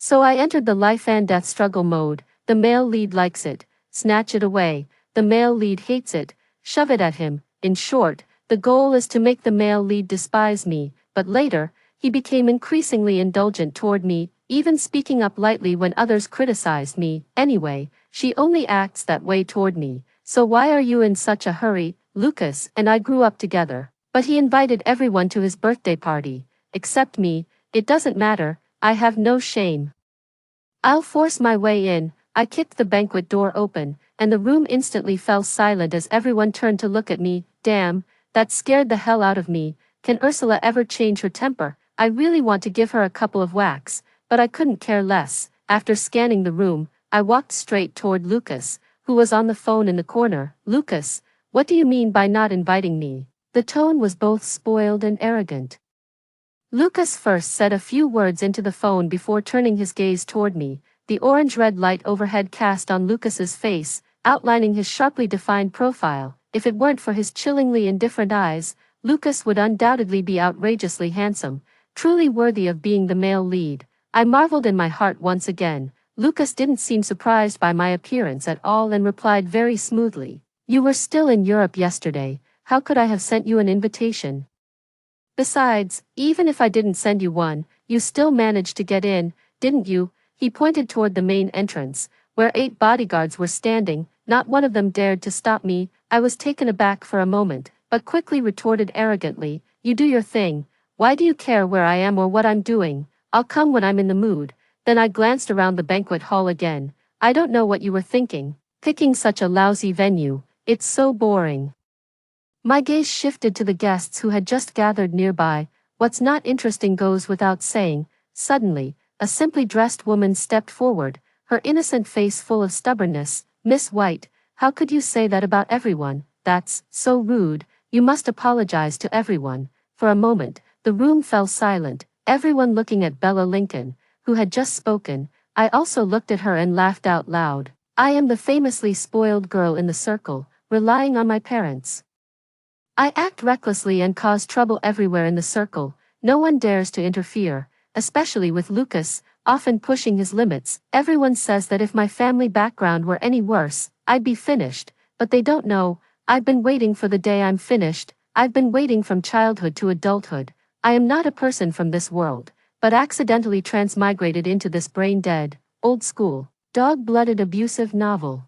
So I entered the life and death struggle mode. The male lead likes it, snatch it away. The male lead hates it, shove it at him. In short, the goal is to make the male lead despise me, but later, he became increasingly indulgent toward me, even speaking up lightly when others criticized me. Anyway, she only acts that way toward me, so why are you in such a hurry? Lucas and I grew up together, but he invited everyone to his birthday party, except me. It doesn't matter, I have no shame. I'll force my way in. I kicked the banquet door open, and the room instantly fell silent as everyone turned to look at me. Damn, that scared the hell out of me. Can Ursula ever change her temper? I really want to give her a couple of whacks, but I couldn't care less. After scanning the room, I walked straight toward Lucas, who was on the phone in the corner. Lucas, what do you mean by not inviting me? The tone was both spoiled and arrogant. Lucas first said a few words into the phone before turning his gaze toward me, the orange-red light overhead cast on Lucas's face, outlining his sharply defined profile. If it weren't for his chillingly indifferent eyes, Lucas would undoubtedly be outrageously handsome, truly worthy of being the male lead. I marveled in my heart once again. Lucas didn't seem surprised by my appearance at all and replied very smoothly, "You were still in Europe yesterday, how could I have sent you an invitation? Besides, even if I didn't send you one, you still managed to get in, didn't you?" He pointed toward the main entrance, where 8 bodyguards were standing. Not one of them dared to stop me. I was taken aback for a moment, but quickly retorted arrogantly, "You do your thing. Why do you care where I am or what I'm doing? I'll come when I'm in the mood." Then I glanced around the banquet hall again. "I don't know what you were thinking, picking such a lousy venue. It's so boring." My gaze shifted to the guests who had just gathered nearby. What's not interesting goes without saying. Suddenly, a simply dressed woman stepped forward, her innocent face full of stubbornness. "Miss White, how could you say that about everyone? That's so rude. You must apologize to everyone." For a moment, the room fell silent, everyone looking at Bella Lincoln, who had just spoken. I also looked at her and laughed out loud. I am the famously spoiled girl in the circle, relying on my parents. I act recklessly and cause trouble everywhere in the circle. No one dares to interfere, especially with Lucas, often pushing his limits. Everyone says that if my family background were any worse, I'd be finished, but they don't know. I've been waiting for the day I'm finished. I've been waiting from childhood to adulthood. I am not a person from this world, but accidentally transmigrated into this brain-dead, old-school, dog-blooded abusive novel.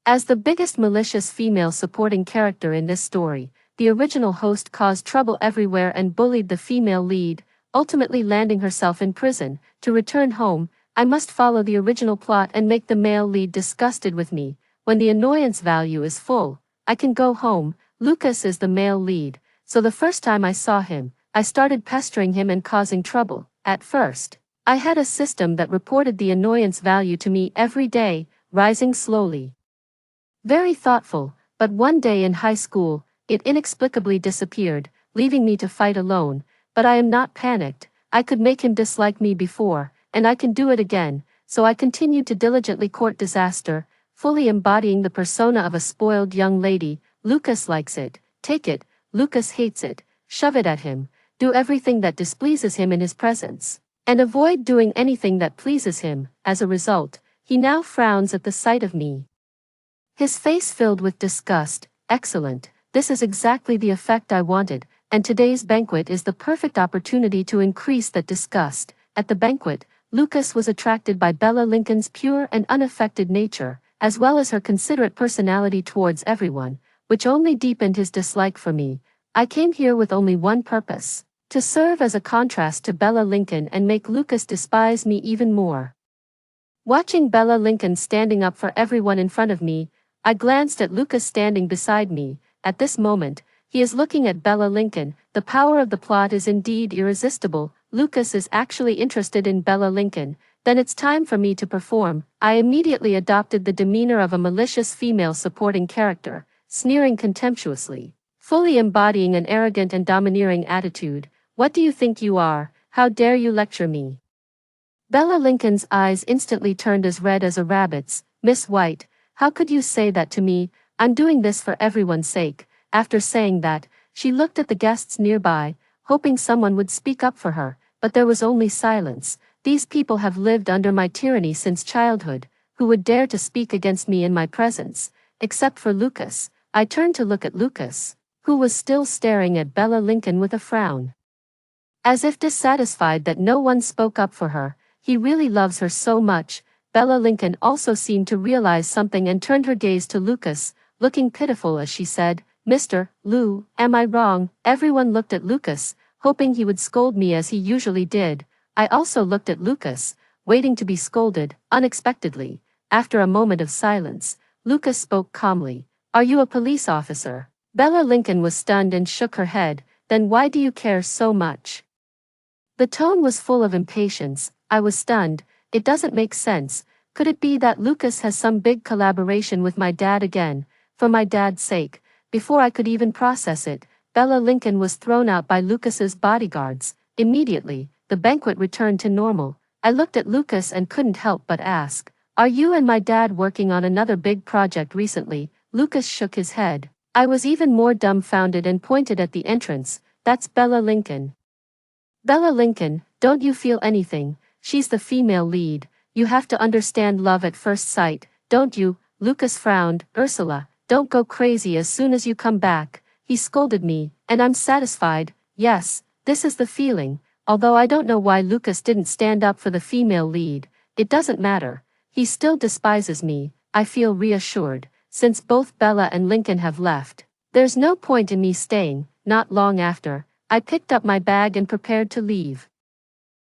As the biggest malicious female supporting character in this story, the original host caused trouble everywhere and bullied the female lead, ultimately landing herself in prison. To return home, I must follow the original plot and make the male lead disgusted with me. When the annoyance value is full, I can go home. Lucas is the male lead, so the first time I saw him, I started pestering him and causing trouble. At first, I had a system that reported the annoyance value to me every day, rising slowly. Very thoughtful, but one day in high school, it inexplicably disappeared, leaving me to fight alone. But I am not panicked. I could make him dislike me before, and I can do it again, so I continued to diligently court disaster, fully embodying the persona of a spoiled young lady. Lucas likes it, take it. Lucas hates it, shove it at him. Do everything that displeases him in his presence, and avoid doing anything that pleases him. As a result, he now frowns at the sight of me. His face filled with disgust. Excellent, this is exactly the effect I wanted, and today's banquet is the perfect opportunity to increase that disgust. At the banquet, Lucas was attracted by Bella Lincoln's pure and unaffected nature, as well as her considerate personality towards everyone, which only deepened his dislike for me. I came here with only one purpose, to serve as a contrast to Bella Lincoln and make Lucas despise me even more. Watching Bella Lincoln standing up for everyone in front of me, I glanced at Lucas standing beside me. At this moment, he is looking at Bella Lincoln. The power of the plot is indeed irresistible. Lucas is actually interested in Bella Lincoln. Then it's time for me to perform. I immediately adopted the demeanor of a malicious female supporting character, sneering contemptuously, fully embodying an arrogant and domineering attitude. "What do you think you are? How dare you lecture me?" Bella Lincoln's eyes instantly turned as red as a rabbit's. "Miss White, how could you say that to me? I'm doing this for everyone's sake." After saying that, she looked at the guests nearby, hoping someone would speak up for her, but there was only silence. These people have lived under my tyranny since childhood. Who would dare to speak against me in my presence? Except for Lucas. I turned to look at Lucas, who was still staring at Bella Lincoln with a frown. As if dissatisfied that no one spoke up for her. He really loves her so much. Bella Lincoln also seemed to realize something and turned her gaze to Lucas, looking pitiful as she said, "Mr. Lou, am I wrong?" Everyone looked at Lucas, hoping he would scold me as he usually did. I also looked at Lucas, waiting to be scolded. Unexpectedly, after a moment of silence, Lucas spoke calmly. "Are you a police officer?" Bella Lincoln was stunned and shook her head. "Then why do you care so much?" The tone was full of impatience. I was stunned. It doesn't make sense. Could it be that Lucas has some big collaboration with my dad again? For my dad's sake. Before I could even process it, Bella Lincoln was thrown out by Lucas's bodyguards. Immediately, the banquet returned to normal. I looked at Lucas and couldn't help but ask, "Are you and my dad working on another big project recently?" Lucas shook his head. I was even more dumbfounded and pointed at the entrance. "That's Bella Lincoln." "Bella Lincoln, don't you feel anything? She's the female lead. You have to understand love at first sight, don't you?" Lucas frowned. "Ursula, don't go crazy as soon as you come back." He scolded me, and I'm satisfied. Yes, this is the feeling. Although I don't know why Lucas didn't stand up for the female lead. It doesn't matter. He still despises me. I feel reassured. Since both Bella and Lincoln have left, there's no point in me staying. Not long after, I picked up my bag and prepared to leave.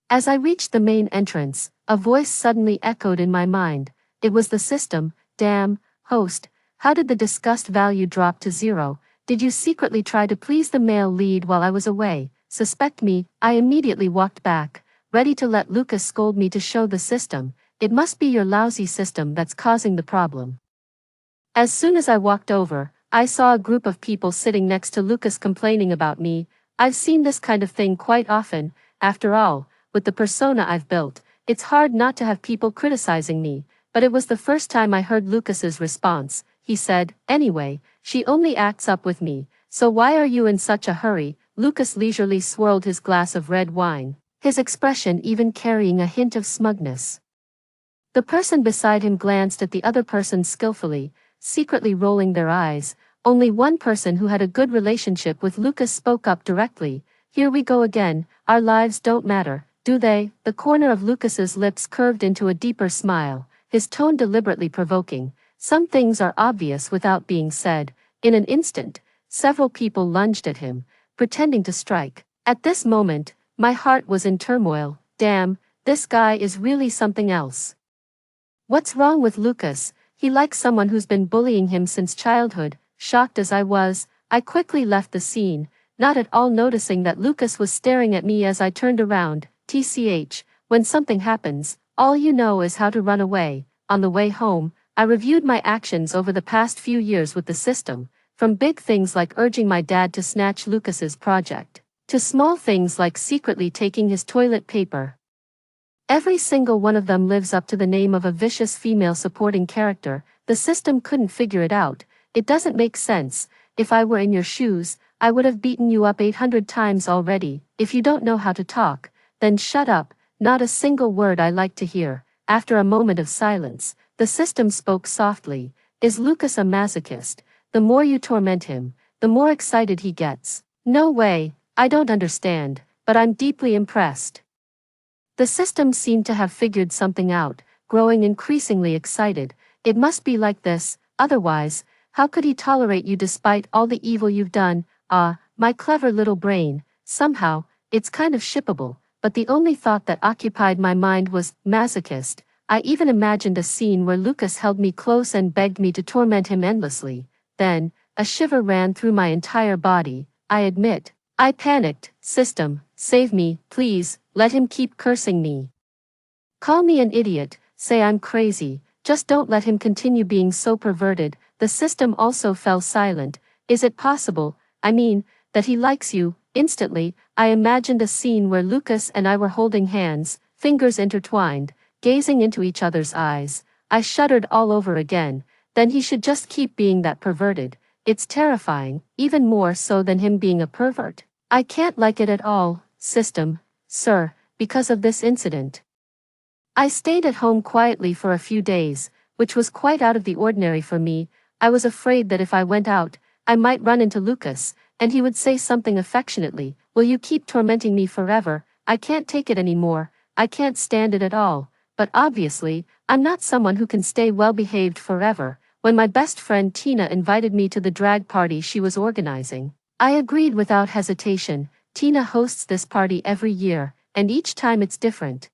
As I reached the main entrance, a voice suddenly echoed in my mind. It was the system. "Damn, host, how did the disgust value drop to 0? Did you secretly try to please the male lead while I was away? Suspect me?" I immediately walked back, ready to let Lucas scold me to show the system. "It must be your lousy system that's causing the problem." As soon as I walked over, I saw a group of people sitting next to Lucas complaining about me. I've seen this kind of thing quite often. After all, with the persona I've built, it's hard not to have people criticizing me. But it was the first time I heard Lucas's response. He said, "Anyway, she only acts up with me, so why are you in such a hurry?" Lucas leisurely swirled his glass of red wine, his expression even carrying a hint of smugness. The person beside him glanced at the other person skillfully, secretly rolling their eyes. Only one person who had a good relationship with Lucas spoke up directly. "Here we go again. Our lives don't matter, do they?" The corner of Lucas's lips curved into a deeper smile, his tone deliberately provoking. "Some things are obvious without being said." In an instant, several people lunged at him, pretending to strike. At this moment, my heart was in turmoil. Damn, this guy is really something else. What's wrong with Lucas? He likes someone who's been bullying him since childhood. Shocked as I was, I quickly left the scene, not at all noticing that Lucas was staring at me as I turned around. TCH, when something happens, all you know is how to run away. On the way home, I reviewed my actions over the past few years with the system, from big things like urging my dad to snatch Lucas's project, to small things like secretly taking his toilet paper. Every single one of them lives up to the name of a vicious female supporting character. The system couldn't figure it out. It doesn't make sense. If I were in your shoes, I would have beaten you up 800 times already. If you don't know how to talk, then shut up. Not a single word I like to hear. After a moment of silence, the system spoke softly. "Is Lucas a masochist? The more you torment him, the more excited he gets." "No way, I don't understand, but I'm deeply impressed." The system seemed to have figured something out, growing increasingly excited. "It must be like this, otherwise, how could he tolerate you despite all the evil you've done?" Ah, my clever little brain. Somehow, it's kind of shippable, but the only thought that occupied my mind was masochist. I even imagined a scene where Lucas held me close and begged me to torment him endlessly. Then, a shiver ran through my entire body. I admit, I panicked. "System, save me, please, let him keep cursing me. Call me an idiot, say I'm crazy, just don't let him continue being so perverted." The system also fell silent. "Is it possible, I mean, that he likes you?" Instantly, I imagined a scene where Lucas and I were holding hands, fingers intertwined, gazing into each other's eyes. I shuddered all over again. Then he should just keep being that perverted. It's terrifying, even more so than him being a pervert. I can't like it at all, system, sir, because of this incident. I stayed at home quietly for a few days, which was quite out of the ordinary for me. I was afraid that if I went out, I might run into Lucas, and he would say something affectionately, "Will you keep tormenting me forever? I can't take it anymore, I can't stand it at all." But obviously, I'm not someone who can stay well behaved forever. When my best friend Tina invited me to the drag party she was organizing, I agreed without hesitation. Tina hosts this party every year, and each time it's different.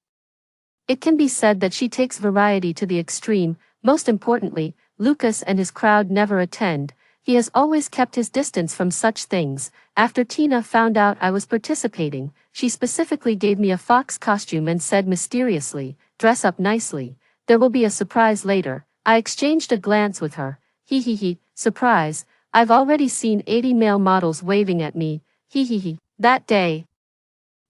It can be said that she takes variety to the extreme. Most importantly, Lucas and his crowd never attend. He has always kept his distance from such things. After Tina found out I was participating, she specifically gave me a fox costume and said mysteriously, "Dress up nicely. There will be a surprise later." I exchanged a glance with her. Hee hee hee, surprise. I've already seen 80 male models waving at me. Hee hee hee. That day,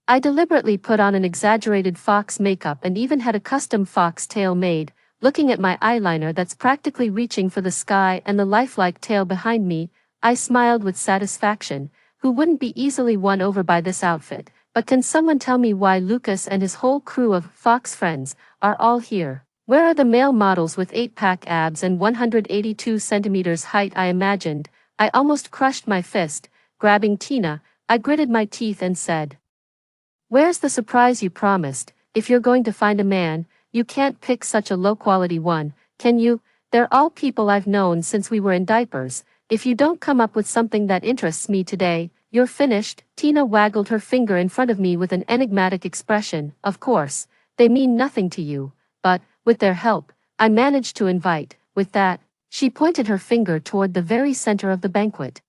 I deliberately put on an exaggerated fox makeup and even had a custom fox tail made. Looking at my eyeliner that's practically reaching for the sky and the lifelike tail behind me, I smiled with satisfaction. Who wouldn't be easily won over by this outfit? But can someone tell me why Lucas and his whole crew of fox friends are all here? Where are the male models with 8-pack abs and 182 centimeters height? I imagined. I almost crushed my fist. Grabbing Tina, I gritted my teeth and said, "Where's the surprise you promised? If you're going to find a man, you can't pick such a low-quality one, can you? They're all people I've known since we were in diapers. If you don't come up with something that interests me today, you're finished." Tina waggled her finger in front of me with an enigmatic expression. "Of course, they mean nothing to you, but, with their help, I managed to invite." With that, she pointed her finger toward the very center of the banquet.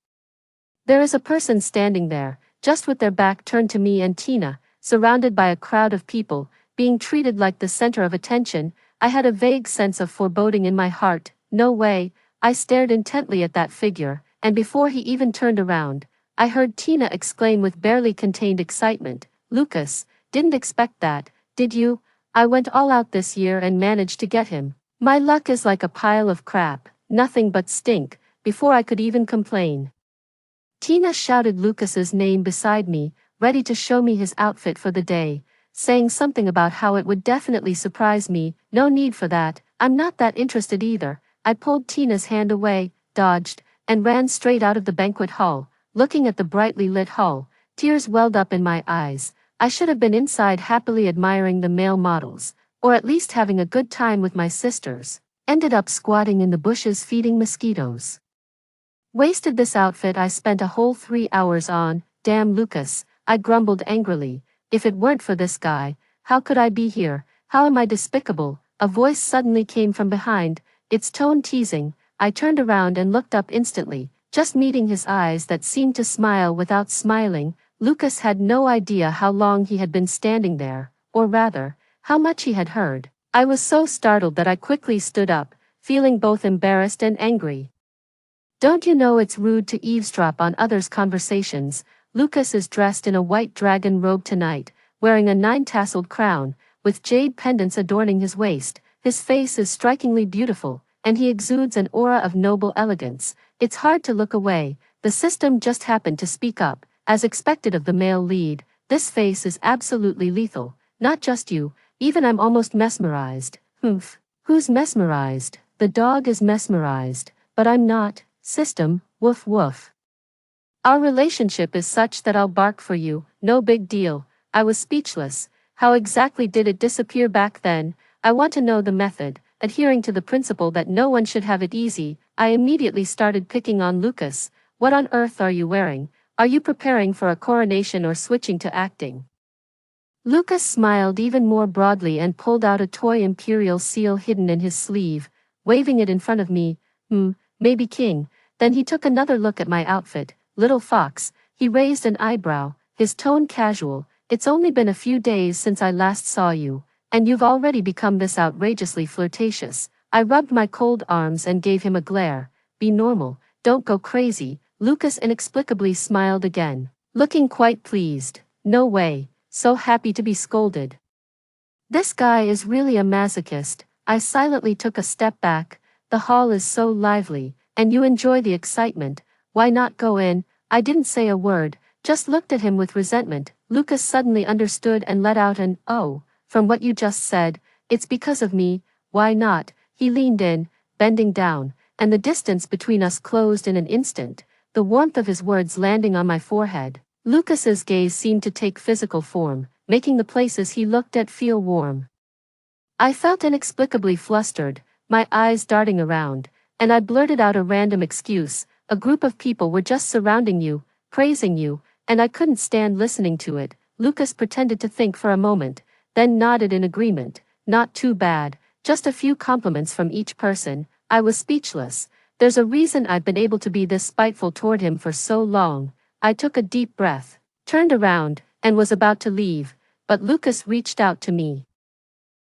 "There is a person standing there, just with their back turned to me and Tina, surrounded by a crowd of people, being treated like the center of attention." I had a vague sense of foreboding in my heart. No way. I stared intently at that figure, and before he even turned around, I heard Tina exclaim with barely contained excitement, "Lucas, didn't expect that, did you? I went all out this year and managed to get him. My luck is like a pile of crap, nothing but stink." Before I could even complain, Tina shouted Lucas's name beside me, ready to show me his outfit for the day, saying something about how it would definitely surprise me. "No need for that, I'm not that interested either." I pulled Tina's hand away, dodged, and ran straight out of the banquet hall. Looking at the brightly lit hall, tears welled up in my eyes. I should have been inside happily admiring the male models, or at least having a good time with my sisters. Ended up squatting in the bushes feeding mosquitoes. Wasted this outfit I spent a whole 3 hours on. Damn Lucas, I grumbled angrily. If it weren't for this guy, how could I be here? How am I despicable? A voice suddenly came from behind, its tone teasing. I turned around and looked up instantly, just meeting his eyes that seemed to smile without smiling. Lucas had no idea how long he had been standing there, or rather, how much he had heard. I was so startled that I quickly stood up, feeling both embarrassed and angry. "Don't you know it's rude to eavesdrop on others' conversations?" Lucas is dressed in a white dragon robe tonight, wearing a 9-tasseled crown, with jade pendants adorning his waist. His face is strikingly beautiful, and he exudes an aura of noble elegance. It's hard to look away. The system just happened to speak up, as expected of the male lead. "This face is absolutely lethal. Not just you, even I'm almost mesmerized." "Humph. Who's mesmerized?" "The dog is mesmerized, but I'm not." "System, woof woof. Our relationship is such that I'll bark for you, no big deal." I was speechless. How exactly did it disappear back then? I want to know the method. Adhering to the principle that no one should have it easy, I immediately started picking on Lucas. "What on earth are you wearing? Are you preparing for a coronation or switching to acting?" Lucas smiled even more broadly and pulled out a toy imperial seal hidden in his sleeve, waving it in front of me. Maybe king." Then he took another look at my outfit. "Little fox." He raised an eyebrow, his tone casual. "It's only been a few days since I last saw you, and you've already become this outrageously flirtatious." I rubbed my cold arms and gave him a glare. "Be normal, don't go crazy." Lucas inexplicably smiled again, looking quite pleased. "No way, so happy to be scolded. This guy is really a masochist." I silently took a step back. "The hall is so lively, and you enjoy the excitement. Why not go in?" I didn't say a word, just looked at him with resentment. Lucas suddenly understood and let out an "oh." "From what you just said, It's because of me, why not? He leaned in, bending down, and the distance between us closed in an instant, the warmth of his words landing on my forehead. Lucas's gaze seemed to take physical form, making the places he looked at feel warm. I felt inexplicably flustered, my eyes darting around, and I blurted out a random excuse. A group of people were just surrounding you, praising you, and I couldn't stand listening to it. Lucas pretended to think for a moment, then nodded in agreement. Not too bad, just a few compliments from each person. I was speechless. There's a reason I've been able to be this spiteful toward him for so long. I took a deep breath, turned around, and was about to leave, but Lucas reached out to me.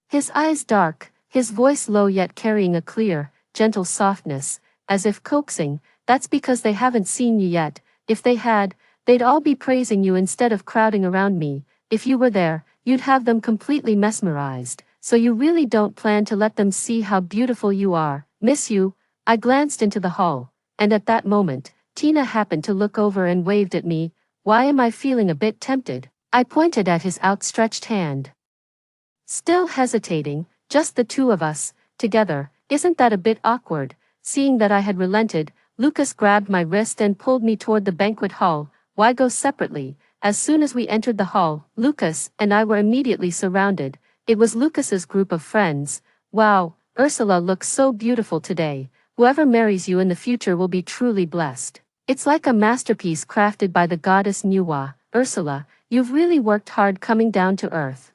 His eyes dark, his voice low yet carrying a clear, gentle softness, as if coaxing. That's because they haven't seen you yet. If they had, they'd all be praising you instead of crowding around me. If you were there, you'd have them completely mesmerized. So you really don't plan to let them see how beautiful you are. Miss you. I glanced into the hall, and at that moment, Tina happened to look over and waved at me. Why am I feeling a bit tempted? I pointed at his outstretched hand. Still hesitating, just the two of us, together, isn't that a bit awkward? Seeing that I had relented, Lucas grabbed my wrist and pulled me toward the banquet hall. Why go separately? As soon as we entered the hall, Lucas and I were immediately surrounded. It was Lucas's group of friends. Wow, Ursula looks so beautiful today. Whoever marries you in the future will be truly blessed. It's like a masterpiece crafted by the goddess Nuwa. Ursula, you've really worked hard coming down to earth.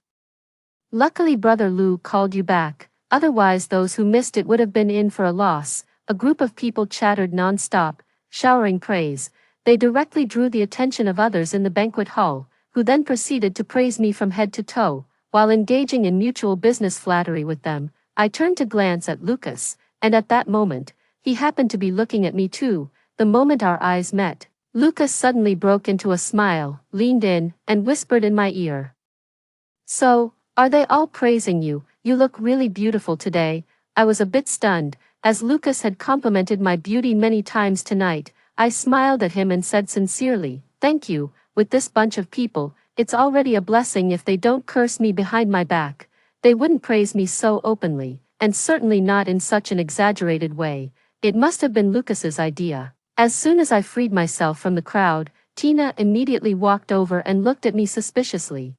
Luckily Brother Lou called you back, otherwise those who missed it would have been in for a loss. A group of people chattered non-stop, showering praise. They directly drew the attention of others in the banquet hall, who then proceeded to praise me from head to toe. While engaging in mutual business flattery with them, I turned to glance at Lucas, and at that moment, he happened to be looking at me too. The moment our eyes met, Lucas suddenly broke into a smile, leaned in, and whispered in my ear. So, are they all praising you? You look really beautiful today. I was a bit stunned, as Lucas had complimented my beauty many times tonight. I smiled at him and said sincerely, thank you. With this bunch of people, it's already a blessing if they don't curse me behind my back. They wouldn't praise me so openly, and certainly not in such an exaggerated way. It must have been Lucas's idea. As soon as I freed myself from the crowd, Tina immediately walked over and looked at me suspiciously.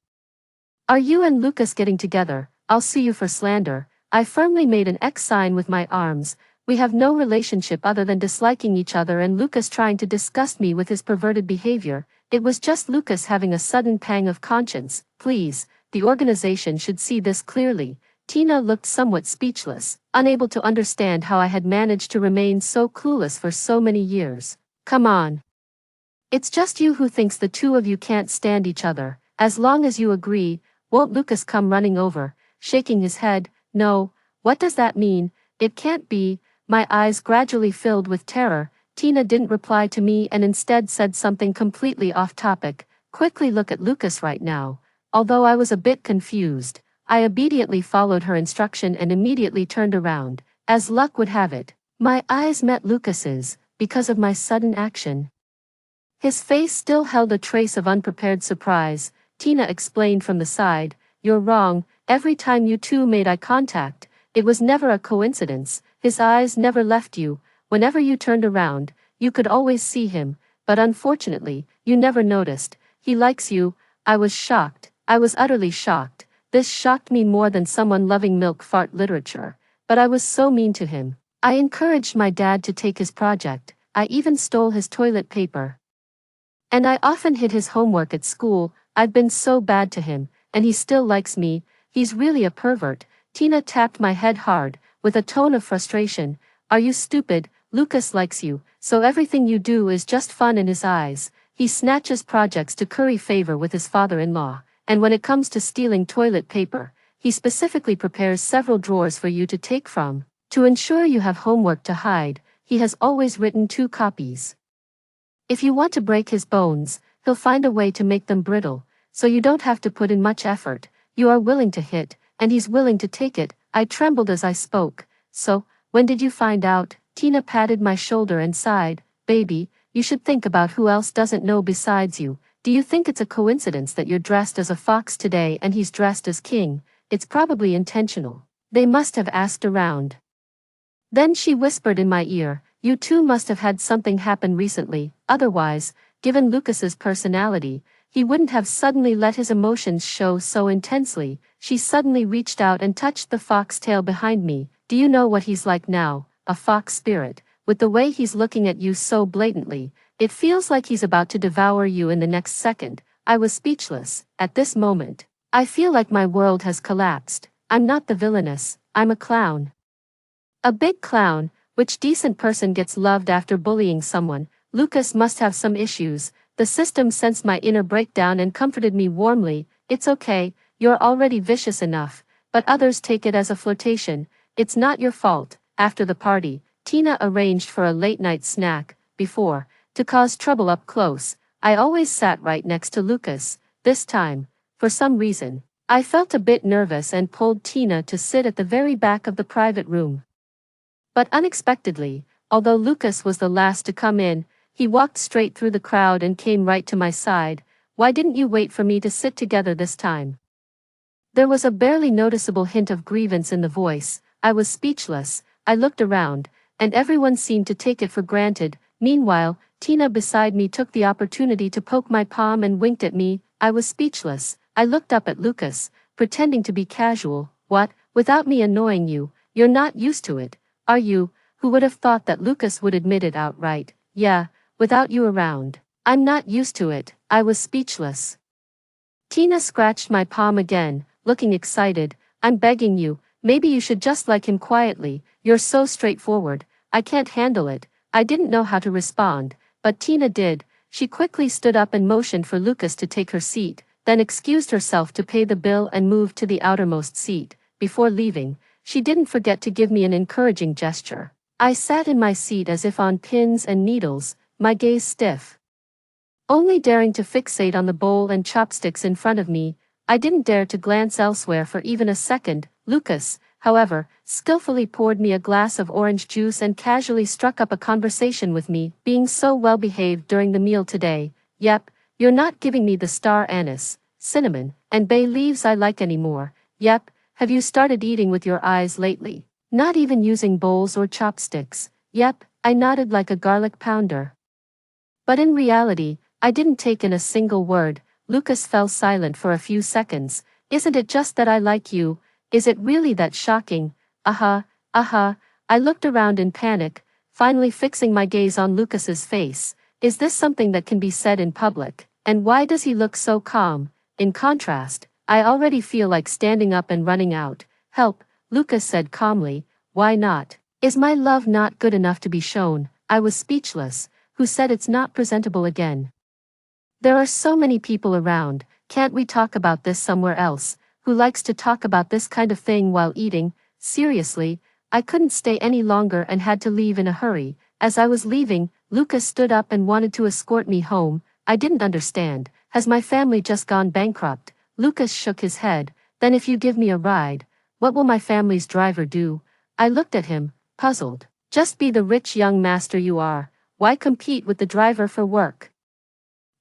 Are you and Lucas getting together? I'll sue you for slander. I firmly made an X sign with my arms. We have no relationship other than disliking each other and Lucas trying to disgust me with his perverted behavior. It was just Lucas having a sudden pang of conscience. Please, the organization should see this clearly. Tina looked somewhat speechless, unable to understand how I had managed to remain so clueless for so many years. Come on. It's just you who thinks the two of you can't stand each other. As long as you agree, won't Lucas come running over, shaking his head? No, what does that mean? It can't be. My eyes gradually filled with terror. Tina didn't reply to me and instead said something completely off topic. Quickly look at Lucas right now. Although I was a bit confused, I obediently followed her instruction and immediately turned around. As luck would have it, my eyes met Lucas's. Because of my sudden action, his face still held a trace of unprepared surprise. Tina explained from the side, you're wrong. Every time you two made eye contact, it was never a coincidence. His eyes never left you. Whenever you turned around, you could always see him, but unfortunately, you never noticed. He likes you. I was shocked. I was utterly shocked. This shocked me more than someone loving milk fart literature. But I was so mean to him. I encouraged my dad to take his project. I even stole his toilet paper. And I often hid his homework at school. I've been so bad to him, and he still likes me. He's really a pervert. Tina tapped my head hard, with a tone of frustration. Are you stupid? Lucas likes you, so everything you do is just fun in his eyes. He snatches projects to curry favor with his father-in-law, and when it comes to stealing toilet paper, he specifically prepares several drawers for you to take from. To ensure you have homework to hide, he has always written 2 copies. If you want to break his bones, he'll find a way to make them brittle, so you don't have to put in much effort. You are willing to hit, and he's willing to take it. I trembled as I spoke. So, when did you find out? Tina patted my shoulder and sighed. Baby, you should think about who else doesn't know besides you. Do you think it's a coincidence that you're dressed as a fox today and he's dressed as king? It's probably intentional. They must have asked around. Then she whispered in my ear, "You two must have had something happen recently, otherwise, given Lucas's personality, he wouldn't have suddenly let his emotions show so intensely." She suddenly reached out and touched the fox tail behind me. "Do you know what he's like now? A fox spirit, with the way he's looking at you so blatantly. It feels like he's about to devour you in the next second." I was speechless. At this moment, I feel like my world has collapsed. I'm not the villainess, I'm a clown. A big clown. Which decent person gets loved after bullying someone? Lucas must have some issues. The system sensed my inner breakdown and comforted me warmly. "It's okay, you're already vicious enough, but others take it as a flirtation. It's not your fault." After the party, Tina arranged for a late-night snack. Before, to cause trouble up close, I always sat right next to Lucas. This time, for some reason, I felt a bit nervous and pulled Tina to sit at the very back of the private room. But unexpectedly, although Lucas was the last to come in, he walked straight through the crowd and came right to my side. "Why didn't you wait for me to sit together this time?" There was a barely noticeable hint of grievance in the voice. I was speechless. I looked around, and everyone seemed to take it for granted. Meanwhile, Tina beside me took the opportunity to poke my palm and winked at me. I was speechless. I looked up at Lucas, pretending to be casual. "What, without me annoying you? You're not used to it, are you?" Who would have thought that Lucas would admit it outright? "Yeah, without you around. I'm not used to it." I was speechless. Tina scratched my palm again, looking excited. "I'm begging you, maybe you should just like him quietly. You're so straightforward." "I can't handle it." I didn't know how to respond, but Tina did. She quickly stood up and motioned for Lucas to take her seat, then excused herself to pay the bill and moved to the outermost seat. Before leaving, she didn't forget to give me an encouraging gesture. I sat in my seat as if on pins and needles, my gaze stiff, only daring to fixate on the bowl and chopsticks in front of me. I didn't dare to glance elsewhere for even a second. Lucas, however, skillfully poured me a glass of orange juice and casually struck up a conversation with me, being so well behaved during the meal today. "Yep, you're not giving me the star anise, cinnamon, and bay leaves I like anymore. Yep, have you started eating with your eyes lately? Not even using bowls or chopsticks?" Yep, I nodded like a garlic pounder. But in reality, I didn't take in a single word. Lucas fell silent for a few seconds. "Isn't it just that I like you? Is it really that shocking?" "Uh-huh, uh-huh." I looked around in panic, finally fixing my gaze on Lucas's face. Is this something that can be said in public? And why does he look so calm? In contrast, I already feel like standing up and running out. "Help," Lucas said calmly. "Why not? Is my love not good enough to be shown?" I was speechless. "Who said it's not presentable again? There are so many people around, can't we talk about this somewhere else?" Who likes to talk about this kind of thing while eating? Seriously, I couldn't stay any longer and had to leave in a hurry. As I was leaving, Lucas stood up and wanted to escort me home. I didn't understand. Has my family just gone bankrupt? Lucas shook his head. "Then if you give me a ride, what will my family's driver do?" I looked at him, puzzled. "Just be the rich young master you are. Why compete with the driver for work?"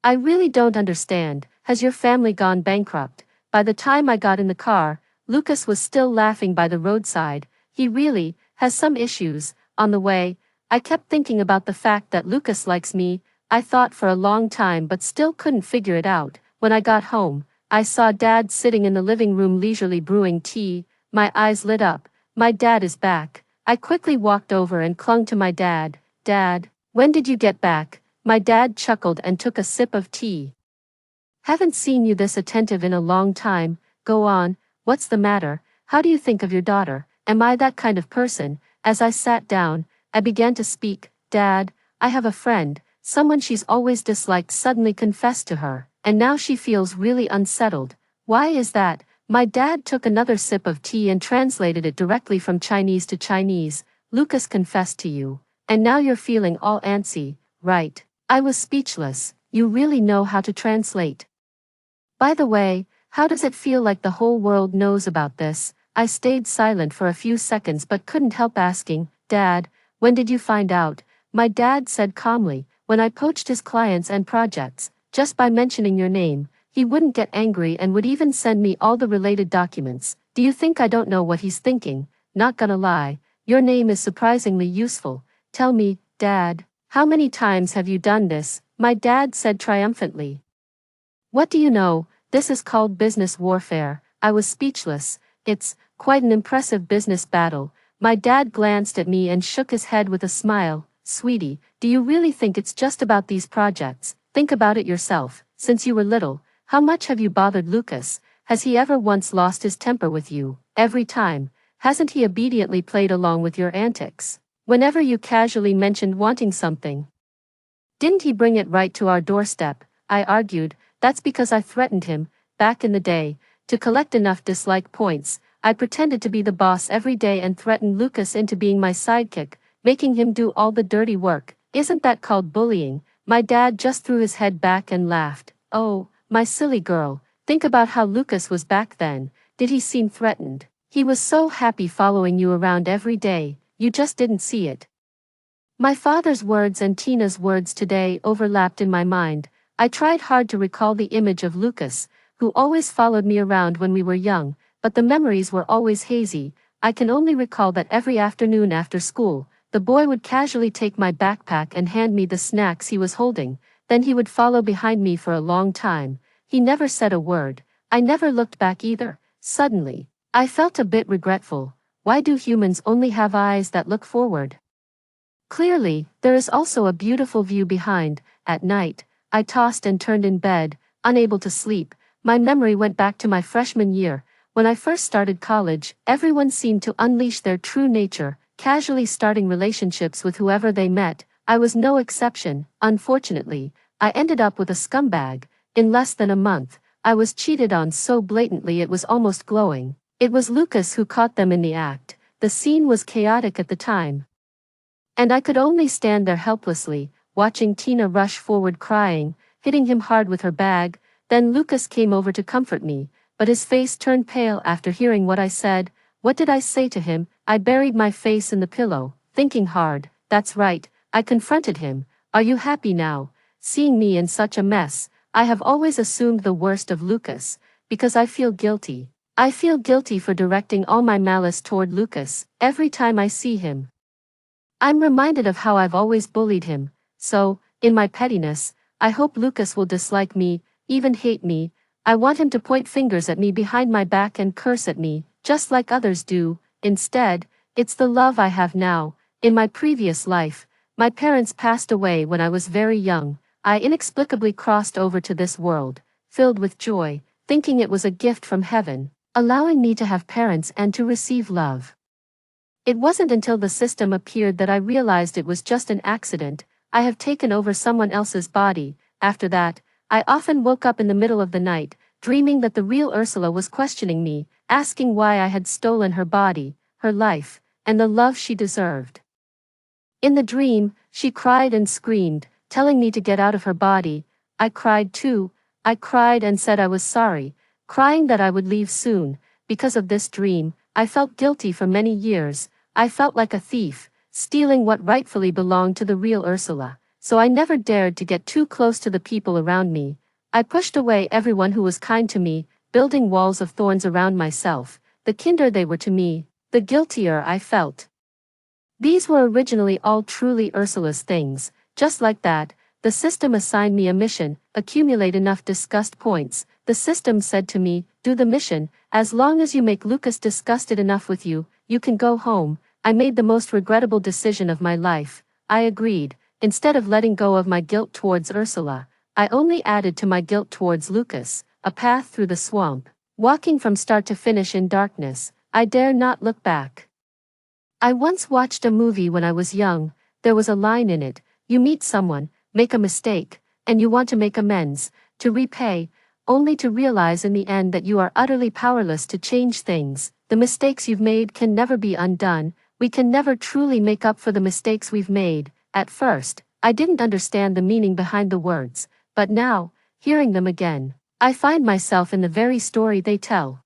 "I really don't understand. Has your family gone bankrupt?" By the time I got in the car, Lucas was still laughing by the roadside. He really has some issues. On the way, I kept thinking about the fact that Lucas likes me. I thought for a long time but still couldn't figure it out. When I got home, I saw Dad sitting in the living room leisurely brewing tea. My eyes lit up. My dad is back. I quickly walked over and clung to my dad. "Dad, when did you get back?" My dad chuckled and took a sip of tea. "Haven't seen you this attentive in a long time. Go on, what's the matter? How do you think of your daughter? Am I that kind of person?" As I sat down, I began to speak. "Dad, I have a friend, someone she's always disliked suddenly confessed to her, and now she feels really unsettled." "Why is that?" My dad took another sip of tea and translated it directly from Chinese to Chinese. "Lucas confessed to you, and now you're feeling all antsy, right?" I was speechless. "You really know how to translate? By the way, how does it feel like the whole world knows about this?" I stayed silent for a few seconds but couldn't help asking, "Dad, when did you find out?" My dad said calmly, "When I poached his clients and projects, just by mentioning your name. He wouldn't get angry and would even send me all the related documents. Do you think I don't know what he's thinking? Not gonna lie, your name is surprisingly useful. Tell me, Dad, how many times have you done this? My dad said triumphantly. What do you know? This is called business warfare. I was speechless. It's quite an impressive business battle. My dad glanced at me and shook his head with a smile. Sweetie, do you really think it's just about these projects? Think about it yourself. Since you were little, how much have you bothered Lucas? Has he ever once lost his temper with you? Every time. Hasn't he obediently played along with your antics? Whenever you casually mentioned wanting something, didn't he bring it right to our doorstep? I argued. That's because I threatened him, back in the day, to collect enough dislike points. I pretended to be the boss every day and threatened Lucas into being my sidekick, making him do all the dirty work. Isn't that called bullying? My dad just threw his head back and laughed. Oh, my silly girl, think about how Lucas was back then. Did he seem threatened? He was so happy following you around every day, you just didn't see it. My father's words and Tina's words today overlapped in my mind. I tried hard to recall the image of Lucas, who always followed me around when we were young, but the memories were always hazy. I can only recall that every afternoon after school, the boy would casually take my backpack and hand me the snacks he was holding, then he would follow behind me for a long time. He never said a word. I never looked back either. Suddenly, I felt a bit regretful. Why do humans only have eyes that look forward? Clearly, there is also a beautiful view behind. At night, I tossed and turned in bed, unable to sleep. My memory went back to my freshman year. When I first started college, everyone seemed to unleash their true nature, casually starting relationships with whoever they met. I was no exception. Unfortunately, I ended up with a scumbag. In less than a month, I was cheated on so blatantly it was almost glowing. It was Lucas who caught them in the act. The scene was chaotic at the time, and I could only stand there helplessly, watching Tina rush forward crying, hitting him hard with her bag. Then Lucas came over to comfort me, but his face turned pale after hearing what I said. What did I say to him? I buried my face in the pillow, thinking hard. That's right, I confronted him. Are you happy now, seeing me in such a mess? I have always assumed the worst of Lucas, because I feel guilty. I feel guilty for directing all my malice toward Lucas. Every time I see him, I'm reminded of how I've always bullied him. So, in my pettiness, I hope Lucas will dislike me, even hate me. I want him to point fingers at me behind my back and curse at me, just like others do. Instead, it's the love I have now. In my previous life, my parents passed away when I was very young. I inexplicably crossed over to this world, filled with joy, thinking it was a gift from heaven, allowing me to have parents and to receive love. It wasn't until the system appeared that I realized it was just an accident. I have taken over someone else's body. After that, I often woke up in the middle of the night, dreaming that the real Ursula was questioning me, asking why I had stolen her body, her life, and the love she deserved. In the dream, she cried and screamed, telling me to get out of her body. I cried too. I cried and said I was sorry, crying that I would leave soon. Because of this dream, I felt guilty for many years. I felt like a thief, stealing what rightfully belonged to the real Ursula. So I never dared to get too close to the people around me. I pushed away everyone who was kind to me, building walls of thorns around myself. The kinder they were to me, the guiltier I felt. These were originally all truly Ursula's things. Just like that, the system assigned me a mission: accumulate enough disgust points. The system said to me, do the mission. As long as you make Lucas disgusted enough with you, you can go home. I made the most regrettable decision of my life. I agreed. Instead of letting go of my guilt towards Ursula, I only added to my guilt towards Lucas, a path through the swamp, walking from start to finish in darkness. I dare not look back. I once watched a movie when I was young. There was a line in it: you meet someone, make a mistake, and you want to make amends, to repay, only to realize in the end that you are utterly powerless to change things. The mistakes you've made can never be undone. We can never truly make up for the mistakes we've made. At first, I didn't understand the meaning behind the words, but now, hearing them again, I find myself in the very story they tell.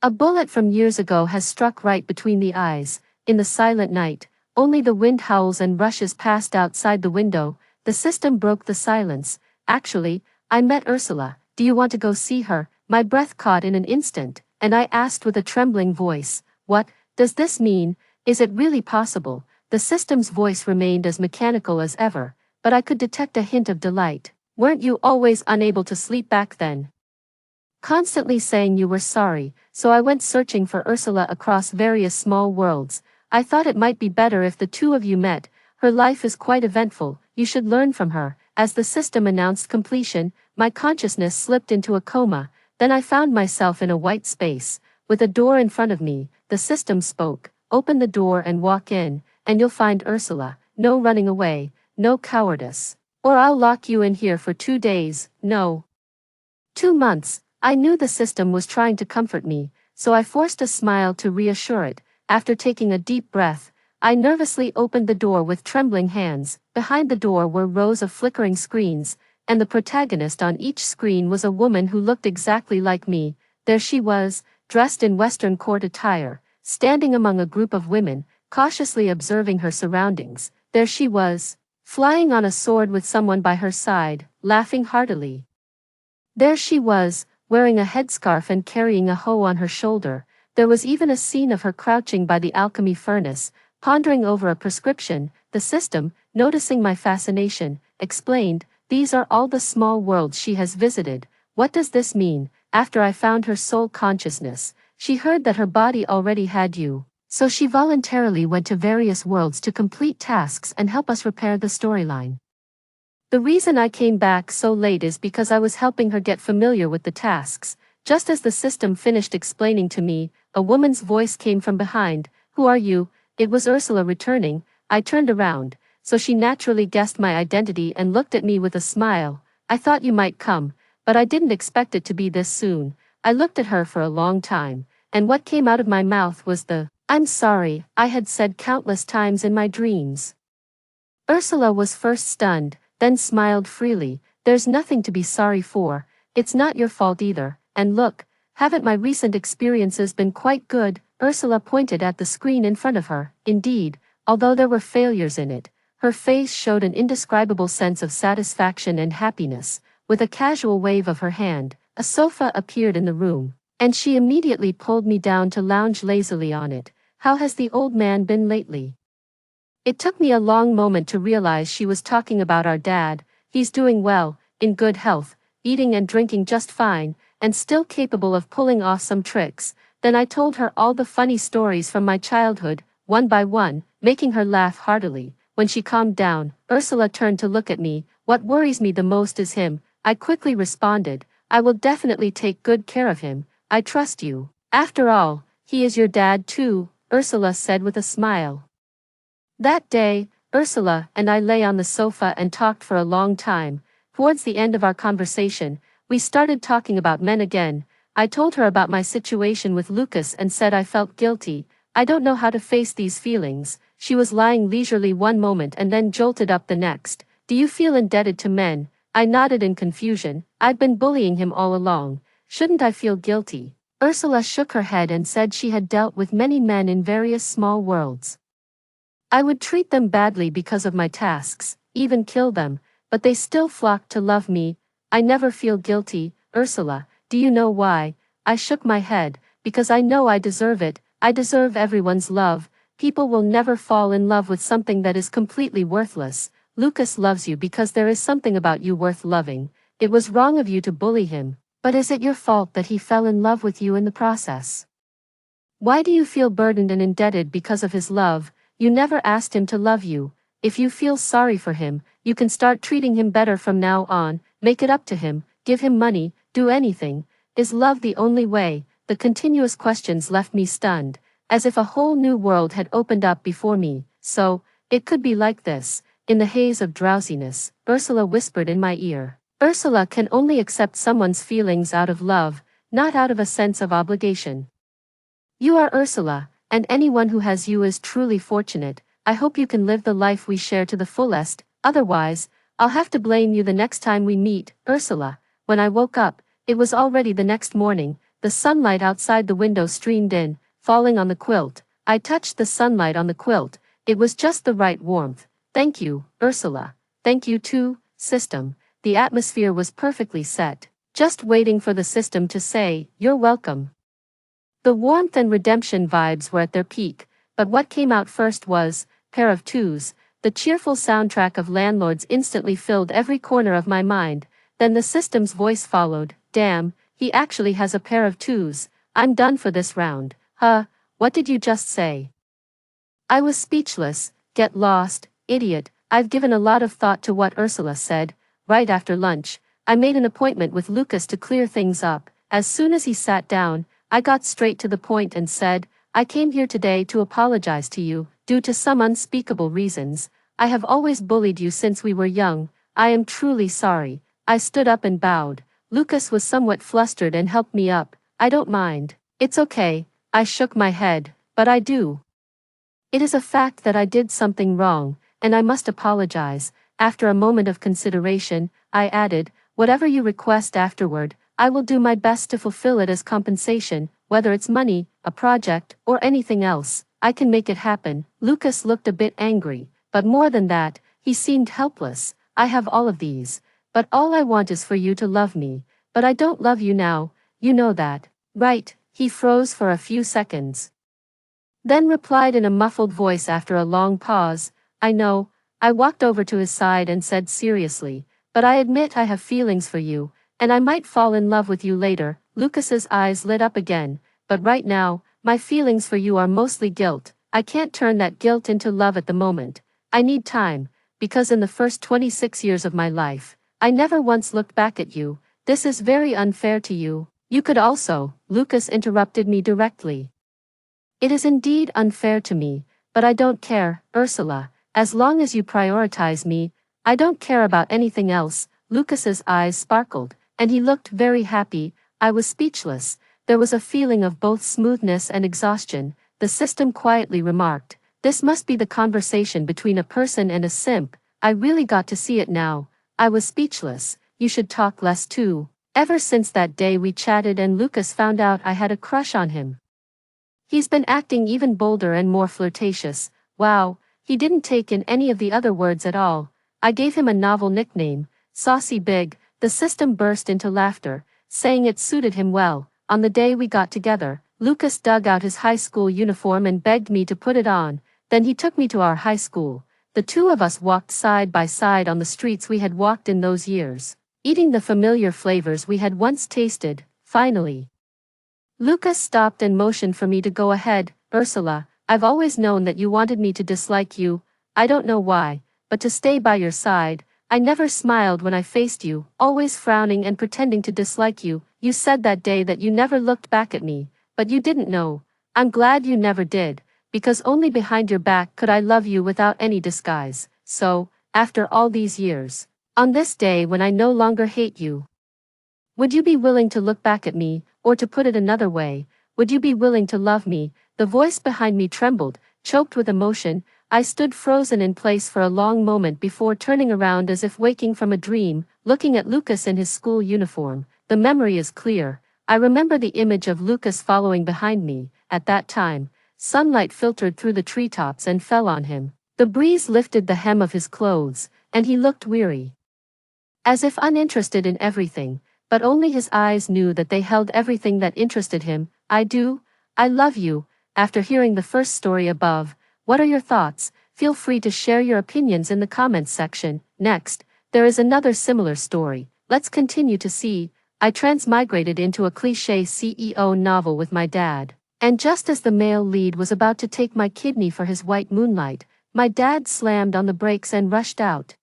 A bullet from years ago has struck right between the eyes. In the silent night, only the wind howls and rushes past outside the window. The system broke the silence. Actually, I met Ursula. Do you want to go see her? My breath caught in an instant. and I asked with a trembling voice, "What does this mean? Is it really possible?" The system's voice remained as mechanical as ever, but I could detect a hint of delight. "Weren't you always unable to sleep back then? Constantly saying you were sorry, so I went searching for Ursula across various small worlds. I thought it might be better if the two of you met. Her life is quite eventful, you should learn from her." As the system announced completion, my consciousness slipped into a coma, then I found myself in a white space, with a door in front of me. The system spoke, "Open the door and walk in, and you'll find Ursula. No running away, no cowardice. Or I'll lock you in here for 2 days, no. 2 months." I knew the system was trying to comfort me, so I forced a smile to reassure it. After taking a deep breath, I nervously opened the door with trembling hands. Behind the door were rows of flickering screens, and the protagonist on each screen was a woman who looked exactly like me. There she was, dressed in Western court attire, standing among a group of women, cautiously observing her surroundings. There she was, flying on a sword with someone by her side, laughing heartily. There she was, wearing a headscarf and carrying a hoe on her shoulder. There was even a scene of her crouching by the alchemy furnace, pondering over a prescription. The system, noticing my fascination, explained, "These are all the small worlds she has visited." What does this mean? After I found her soul consciousness, she heard that her body already had you. So she voluntarily went to various worlds to complete tasks and help us repair the storyline. The reason I came back so late is because I was helping her get familiar with the tasks. Just as the system finished explaining to me, a woman's voice came from behind. "Who are you?" It was Ursula returning. I turned around, so she naturally guessed my identity and looked at me with a smile. "I thought you might come, but I didn't expect it to be this soon." I looked at her for a long time, and what came out of my mouth was the "I'm sorry" I had said countless times in my dreams. Ursula was first stunned, then smiled freely. "There's nothing to be sorry for. It's not your fault either. And look, haven't my recent experiences been quite good?" Ursula pointed at the screen in front of her. Indeed, although there were failures in it, her face showed an indescribable sense of satisfaction and happiness. With a casual wave of her hand, a sofa appeared in the room, and she immediately pulled me down to lounge lazily on it. "How has the old man been lately?" It took me a long moment to realize she was talking about our dad. "He's doing well, in good health, eating and drinking just fine, and still capable of pulling off some tricks." Then I told her all the funny stories from my childhood, one by one, making her laugh heartily. When she calmed down, Ursula turned to look at me. "What worries me the most is him," I quickly responded. "I will definitely take good care of him. I trust you. After all, he is your dad too," Ursula said with a smile. That day, Ursula and I lay on the sofa and talked for a long time. Towards the end of our conversation, we started talking about men again. I told her about my situation with Lucas and said I felt guilty. "I don't know how to face these feelings." She was lying leisurely one moment and then jolted up the next. "Do you feel indebted to men?" I nodded in confusion. "I've been bullying him all along. Shouldn't I feel guilty?" Ursula shook her head and said she had dealt with many men in various small worlds. "I would treat them badly because of my tasks, even kill them, but they still flock to love me. I never feel guilty." "Ursula, do you know why?" I shook my head. "Because I know I deserve it. I deserve everyone's love. People will never fall in love with something that is completely worthless. Lucas loves you because there is something about you worth loving. It was wrong of you to bully him, but is it your fault that he fell in love with you in the process? Why do you feel burdened and indebted because of his love? You never asked him to love you. If you feel sorry for him, you can start treating him better from now on. Make it up to him, give him money, do anything. Is love the only way?" The continuous questions left me stunned, as if a whole new world had opened up before me. "So, it could be like this." In the haze of drowsiness, Ursula whispered in my ear. "Ursula can only accept someone's feelings out of love, not out of a sense of obligation. You are Ursula, and anyone who has you is truly fortunate. I hope you can live the life we share to the fullest, otherwise, I'll have to blame you the next time we meet." Ursula. When I woke up, it was already the next morning. The sunlight outside the window streamed in, falling on the quilt. I touched the sunlight on the quilt. It was just the right warmth. "Thank you, Ursula." "Thank you too, system." The atmosphere was perfectly set, just waiting for the system to say, "You're welcome." The warmth and redemption vibes were at their peak, but what came out first was, Pair of Twos. The cheerful soundtrack of Landlords instantly filled every corner of my mind. Then the system's voice followed. Damn, he actually has a pair of twos. I'm done for this round. Huh, what did you just say? I was speechless. Get lost, idiot. I've given a lot of thought to what Ursula said. Right after lunch, I made an appointment with Lucas to clear things up. As soon as he sat down, I got straight to the point and said, I came here today to apologize to you. Due to some unspeakable reasons, I have always bullied you since we were young. I am truly sorry. I stood up and bowed. Lucas was somewhat flustered and helped me up. I don't mind. It's okay. I shook my head. But I do. It is a fact that I did something wrong, and I must apologize. After a moment of consideration, I added, whatever you request afterward, I will do my best to fulfill it as compensation, whether it's money, a project, or anything else. I can make it happen. Lucas looked a bit angry, but more than that, he seemed helpless. I have all of these, but all I want is for you to love me. But I don't love you now, you know that, right? He froze for a few seconds. Then replied in a muffled voice after a long pause, I know. I walked over to his side and said seriously, but I admit I have feelings for you, and I might fall in love with you later. Lucas's eyes lit up again, but right now, my feelings for you are mostly guilt. I can't turn that guilt into love at the moment. I need time, because in the first 26 years of my life, I never once looked back at you. This is very unfair to you. You could also, Lucas interrupted me directly. It is indeed unfair to me, but I don't care, Ursula. As long as you prioritize me, I don't care about anything else. Lucas's eyes sparkled, and he looked very happy. I was speechless. There was a feeling of both smoothness and exhaustion. The system quietly remarked, this must be the conversation between a person and a simp. I really got to see it now. I was speechless. You should talk less too. Ever since that day we chatted and Lucas found out I had a crush on him. He's been acting even bolder and more flirtatious. Wow, he didn't take in any of the other words at all. I gave him a novel nickname, Saucy Big. The system burst into laughter, saying it suited him well. On the day we got together, Lucas dug out his high school uniform and begged me to put it on. Then he took me to our high school. The two of us walked side by side on the streets we had walked in those years, eating the familiar flavors we had once tasted. Finally, Lucas stopped and motioned for me to go ahead. Ursula, I've always known that you wanted me to dislike you. I don't know why, but to stay by your side. I never smiled when I faced you, always frowning and pretending to dislike you. You said that day that you never looked back at me, but you didn't know. I'm glad you never did, because only behind your back could I love you without any disguise. So, after all these years, on this day when I no longer hate you, would you be willing to look back at me, or to put it another way, would you be willing to love me? The voice behind me trembled, choked with emotion. I stood frozen in place for a long moment before turning around as if waking from a dream, looking at Lucas in his school uniform. The memory is clear. I remember the image of Lucas following behind me. At that time, sunlight filtered through the treetops and fell on him. The breeze lifted the hem of his clothes, and he looked weary, as if uninterested in everything. But only his eyes knew that they held everything that interested him. I do. I love you. After hearing the first story above, what are your thoughts? Feel free to share your opinions in the comments section. Next, there is another similar story. Let's continue to see. I transmigrated into a cliché CEO novel with my dad. And just as the male lead was about to take my kidney for his white moonlight, my dad slammed on the brakes and rushed out,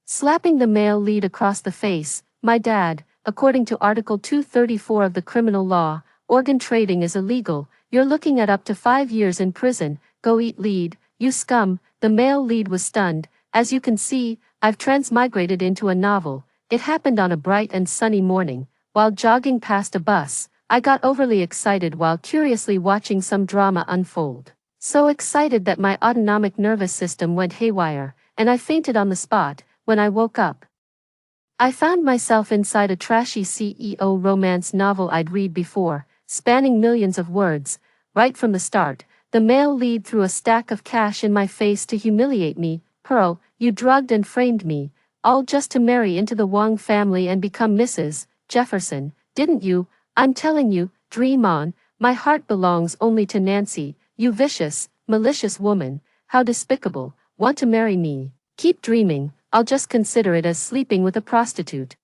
slapping the male lead across the face. My dad, according to Article 234 of the criminal law, organ trading is illegal. You're looking at up to 5 years in prison. Go eat lead, you scum. The male lead was stunned. As you can see, I've transmigrated into a novel. It happened on a bright and sunny morning, while jogging past a bus. I got overly excited while curiously watching some drama unfold. So excited that my autonomic nervous system went haywire, and I fainted on the spot. When I woke up, I found myself inside a trashy CEO romance novel I'd read before, spanning millions of words. Right from the start, the male lead threw a stack of cash in my face to humiliate me. Pearl, you drugged and framed me, all just to marry into the Wong family and become Mrs. Jefferson, didn't you? I'm telling you, dream on. My heart belongs only to Nancy, you vicious, malicious woman, how despicable, want to marry me. Keep dreaming, I'll just consider it as sleeping with a prostitute.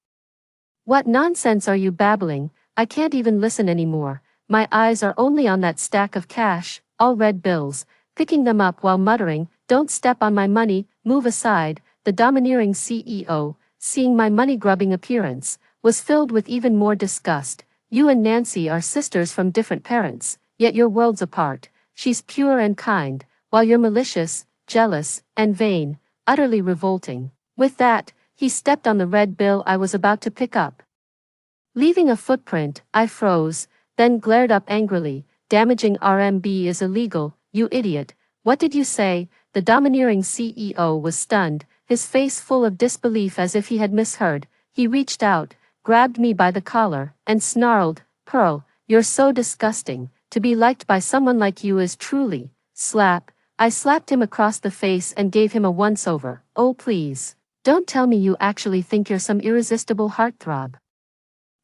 What nonsense are you babbling? I can't even listen anymore. My eyes are only on that stack of cash, all red bills, picking them up while muttering, "Don't step on my money, move aside." The domineering CEO, seeing my money-grubbing appearance, was filled with even more disgust. You and Nancy are sisters from different parents, yet you're worlds apart. She's pure and kind, while you're malicious, jealous, and vain, utterly revolting. With that, he stepped on the red bill I was about to pick up. Leaving a footprint, I froze, then glared up angrily. "Damaging RMB is illegal, you idiot. What did you say?" The domineering CEO was stunned, his face full of disbelief as if he had misheard. He reached out, grabbed me by the collar, and snarled, "Pearl, you're so disgusting. To be liked by someone like you is truly..." Slap. I slapped him across the face and gave him a once-over. "Oh please. Don't tell me you actually think you're some irresistible heartthrob.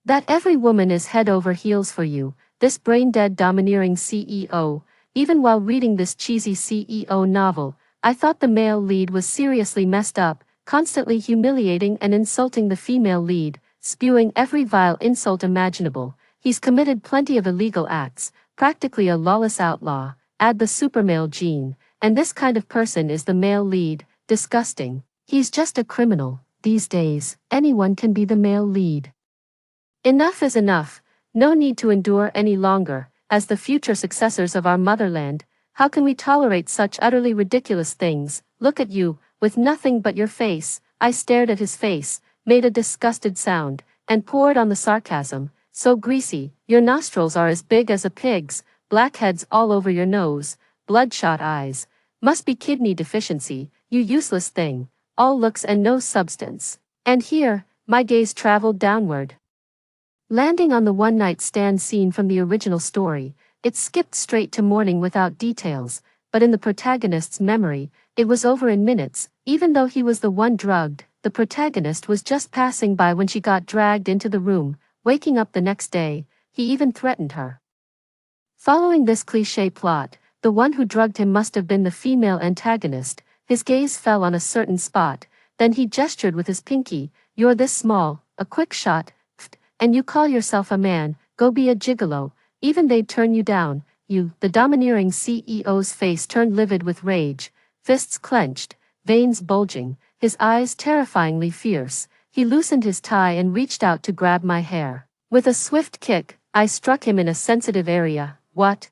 That every woman is head over heels for you." This brain-dead domineering CEO. Even while reading this cheesy CEO novel, I thought the male lead was seriously messed up, constantly humiliating and insulting the female lead, spewing every vile insult imaginable. He's committed plenty of illegal acts, practically a lawless outlaw. Add the supermale gene, and this kind of person is the male lead. Disgusting. He's just a criminal. These days, anyone can be the male lead. Enough is enough. No need to endure any longer. As the future successors of our motherland, how can we tolerate such utterly ridiculous things? Look at you, with nothing but your face. I stared at his face, made a disgusted sound, and poured on the sarcasm. "So greasy, your nostrils are as big as a pig's, blackheads all over your nose, bloodshot eyes. Must be kidney deficiency, you useless thing, all looks and no substance." And here, my gaze traveled downward. Landing on the one-night stand scene from the original story, it skipped straight to morning without details, but in the protagonist's memory, it was over in minutes. Even though he was the one drugged, the protagonist was just passing by when she got dragged into the room. Waking up the next day, he even threatened her. Following this cliché plot, the one who drugged him must have been the female antagonist. His gaze fell on a certain spot, then he gestured with his pinky. "You're this small, a quick shot, and you call yourself a man, go be a gigolo, even they'd turn you down, you." The domineering CEO's face turned livid with rage, fists clenched, veins bulging, his eyes terrifyingly fierce. He loosened his tie and reached out to grab my hair. With a swift kick, I struck him in a sensitive area. "What?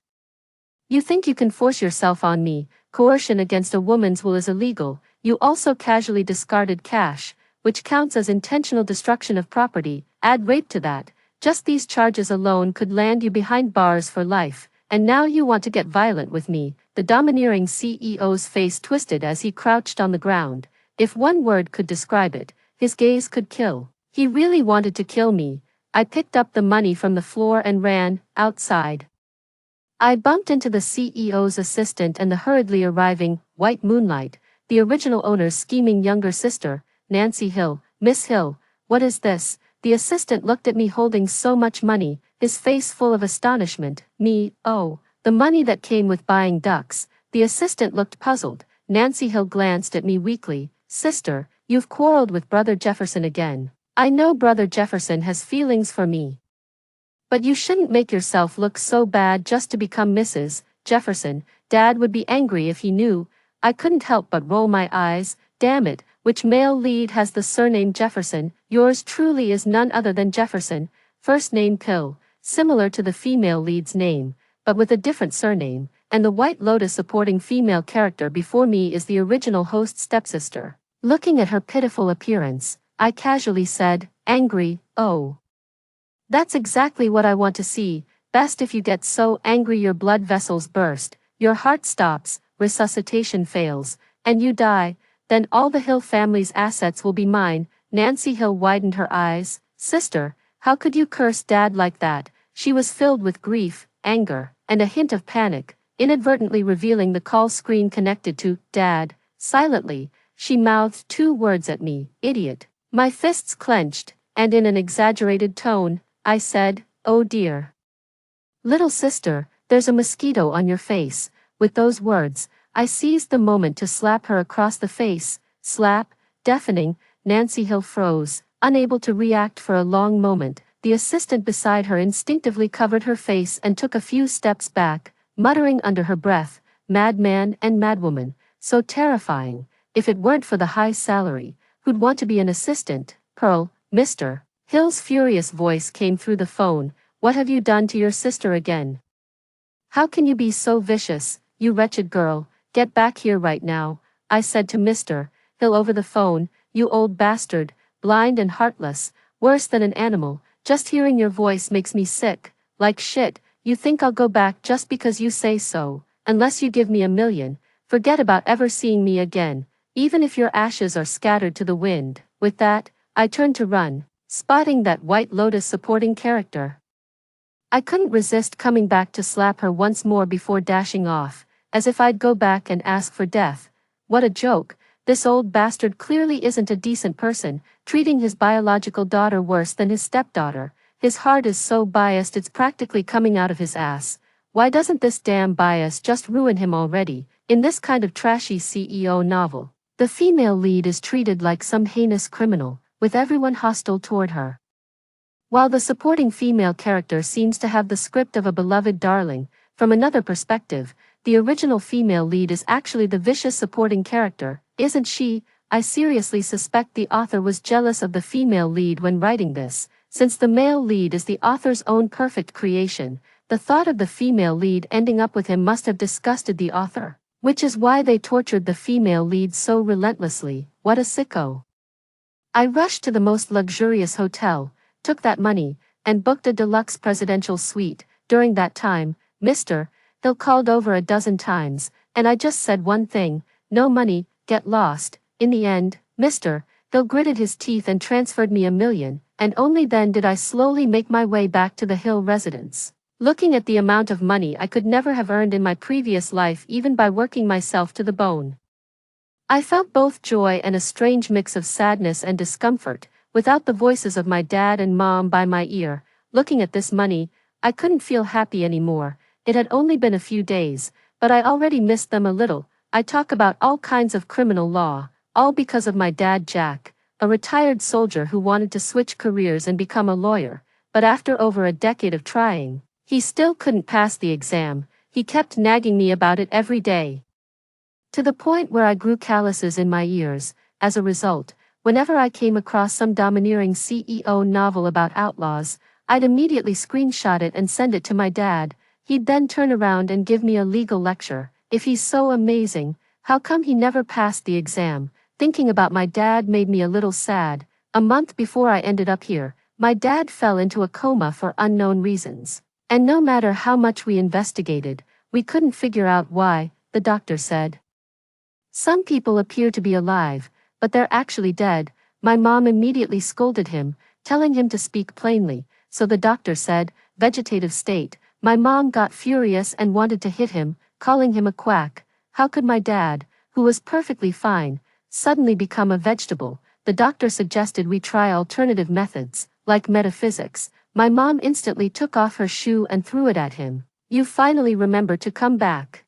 You think you can force yourself on me? Coercion against a woman's will is illegal. You also casually discarded cash, which counts as intentional destruction of property. Add rape to that. Just these charges alone could land you behind bars for life, and now you want to get violent with me." The domineering CEO's face twisted as he crouched on the ground. If one word could describe it, his gaze could kill. He really wanted to kill me. I picked up the money from the floor and ran outside. I bumped into the CEO's assistant and the hurriedly arriving White Moonlight, the original owner's scheming younger sister, Nancy Hill. "Miss Hill, what is this?" The assistant looked at me holding so much money, his face full of astonishment. "Me, oh, the money that came with buying ducks." The assistant looked puzzled. Nancy Hill glanced at me weakly. "Sister, you've quarreled with Brother Jefferson again. I know Brother Jefferson has feelings for me. But you shouldn't make yourself look so bad just to become Mrs. Jefferson. Dad would be angry if he knew." I couldn't help but roll my eyes. Damn it, which male lead has the surname Jefferson? Yours truly is none other than Jefferson, first name Pill, similar to the female lead's name, but with a different surname, and the White Lotus supporting female character before me is the original host's stepsister. Looking at her pitiful appearance, I casually said, "Angry, oh. That's exactly what I want to see. Best if you get so angry your blood vessels burst, your heart stops, resuscitation fails, and you die. Then all the Hill family's assets will be mine." Nancy Hill widened her eyes. "Sister, how could you curse Dad like that?" She was filled with grief, anger, and a hint of panic, inadvertently revealing the call screen connected to Dad. Silently, she mouthed two words at me, "Idiot." My fists clenched, and in an exaggerated tone, I said, "Oh dear." Little sister, there's a mosquito on your face. With those words, I seized the moment to slap her across the face. Slap, deafening. Nancy Hill froze, unable to react for a long moment. The assistant beside her instinctively covered her face and took a few steps back, muttering under her breath, "Madman and madwoman, so terrifying. If it weren't for the high salary, who'd want to be an assistant?" "Pearl, Mr. Hill's furious voice came through the phone. "What have you done to your sister again? How can you be so vicious, you wretched girl? Get back here right now," I said to Mr. Hill over the phone. "You old bastard, blind and heartless, worse than an animal. Just hearing your voice makes me sick, like shit. You think I'll go back just because you say so? Unless you give me $1 million, forget about ever seeing me again, even if your ashes are scattered to the wind." With that, I turned to run, spotting that White Lotus supporting character. I couldn't resist coming back to slap her once more before dashing off, as if I'd go back and ask for death. What a joke. This old bastard clearly isn't a decent person, treating his biological daughter worse than his stepdaughter. His heart is so biased it's practically coming out of his ass. Why doesn't this damn bias just ruin him already? In this kind of trashy CEO novel, the female lead is treated like some heinous criminal, with everyone hostile toward her. While the supporting female character seems to have the script of a beloved darling, from another perspective, the original female lead is actually the vicious supporting character, isn't she? I seriously suspect the author was jealous of the female lead when writing this. Since the male lead is the author's own perfect creation, the thought of the female lead ending up with him must have disgusted the author, which is why they tortured the female lead so relentlessly. What a sicko. I rushed to the most luxurious hotel, took that money, and booked a deluxe presidential suite. During that time, Mr. Hill called over a dozen times, and I just said one thing: no money, get lost. In the end, Mr. Hill gritted his teeth and transferred me $1 million, and only then did I slowly make my way back to the Hill residence. Looking at the amount of money I could never have earned in my previous life even by working myself to the bone, I felt both joy and a strange mix of sadness and discomfort. Without the voices of my dad and mom by my ear, looking at this money, I couldn't feel happy anymore. It had only been a few days, but I already missed them a little. I talk about all kinds of criminal law, all because of my dad Jack, a retired soldier who wanted to switch careers and become a lawyer, but after over a decade of trying, he still couldn't pass the exam. He kept nagging me about it every day, to the point where I grew calluses in my ears. As a result, whenever I came across some domineering CEO novel about outlaws, I'd immediately screenshot it and send it to my dad. He'd then turn around and give me a legal lecture. If he's so amazing, how come he never passed the exam? Thinking about my dad made me a little sad. A month before I ended up here, my dad fell into a coma for unknown reasons. And no matter how much we investigated, we couldn't figure out why, the doctor said. Some people appear to be alive, but they're actually dead. My mom immediately scolded him, telling him to speak plainly, so the doctor said, vegetative state. My mom got furious and wanted to hit him, calling him a quack. How could my dad, who was perfectly fine, suddenly become a vegetable? The doctor suggested we try alternative methods, like metaphysics. My mom instantly took off her shoe and threw it at him. You finally remember to come back.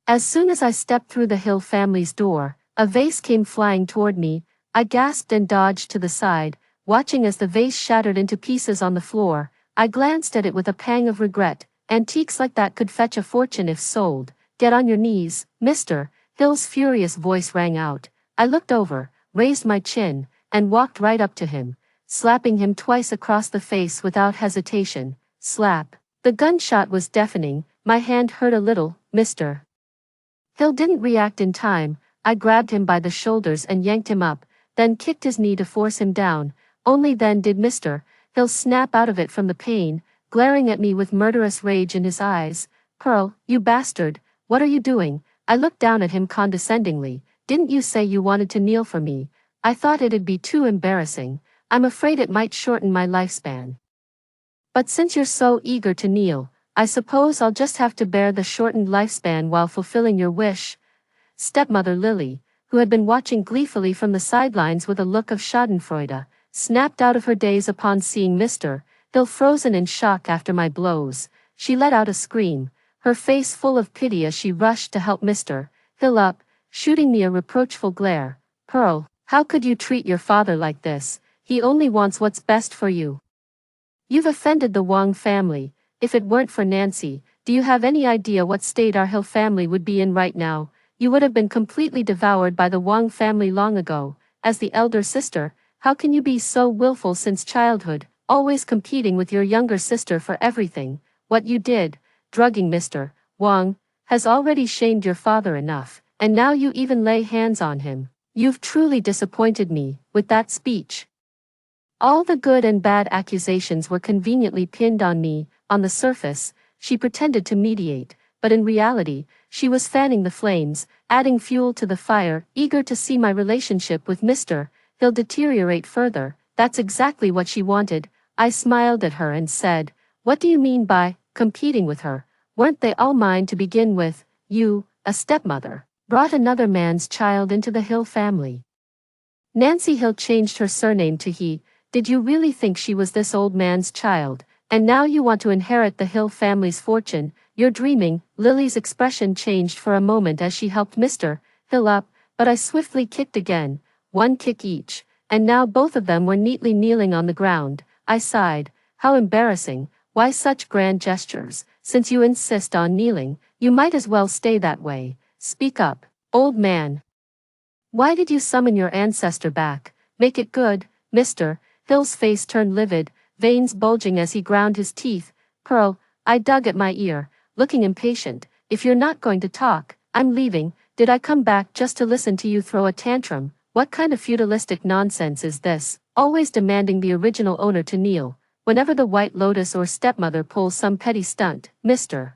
As soon as I stepped through the Hill family's door, a vase came flying toward me. I gasped and dodged to the side, watching as the vase shattered into pieces on the floor. I glanced at it with a pang of regret. Antiques like that could fetch a fortune if sold. Get on your knees, Mr. Hill's furious voice rang out. I looked over, raised my chin, and walked right up to him, slapping him twice across the face without hesitation. Slap. The gunshot was deafening. My hand hurt a little. Mr. Hill didn't react in time. I grabbed him by the shoulders and yanked him up, then kicked his knee to force him down. Only then did Mr. Hill snap out of it from the pain, glaring at me with murderous rage in his eyes. Pearl, you bastard, what are you doing? I looked down at him condescendingly. Didn't you say you wanted to kneel for me? I thought it'd be too embarrassing. I'm afraid it might shorten my lifespan. But since you're so eager to kneel, I suppose I'll just have to bear the shortened lifespan while fulfilling your wish. Stepmother Lily, who had been watching gleefully from the sidelines with a look of schadenfreude, snapped out of her daze upon seeing Mr. Hill frozen in shock after my blows. She let out a scream, her face full of pity as she rushed to help Mr. Hill up, shooting me a reproachful glare. Pearl, how could you treat your father like this? He only wants what's best for you. You've offended the Wang family. If it weren't for Nancy, do you have any idea what state our Hill family would be in right now? You would have been completely devoured by the Wang family long ago. As the elder sister, how can you be so willful since childhood, always competing with your younger sister for everything? What you did, drugging Mr. Wang, has already shamed your father enough, and now you even lay hands on him. You've truly disappointed me with that speech. All the good and bad accusations were conveniently pinned on me. On the surface, she pretended to mediate, but in reality, she was fanning the flames, adding fuel to the fire, eager to see my relationship with Mr. Hill deteriorate further. That's exactly what she wanted. I smiled at her and said, "What do you mean by competing with her? Weren't they all mine to begin with? You, a stepmother, brought another man's child into the Hill family." Nancy Hill changed her surname to He. Did you really think she was this old man's child? And now you want to inherit the Hill family's fortune? You're dreaming. Lily's expression changed for a moment as she helped Mr. Hill up, but I swiftly kicked again, one kick each, and now both of them were neatly kneeling on the ground. I sighed. How embarrassing. Why such grand gestures? Since you insist on kneeling, you might as well stay that way. Speak up, old man. Why did you summon your ancestor back? Make it good. Mr. Hill's face turned livid, veins bulging as he ground his teeth. Pearl, I dug at my ear, looking impatient. If you're not going to talk, I'm leaving. Did I come back just to listen to you throw a tantrum? What kind of feudalistic nonsense is this? Always demanding the original owner to kneel. Whenever the White Lotus or stepmother pulls some petty stunt, Mr.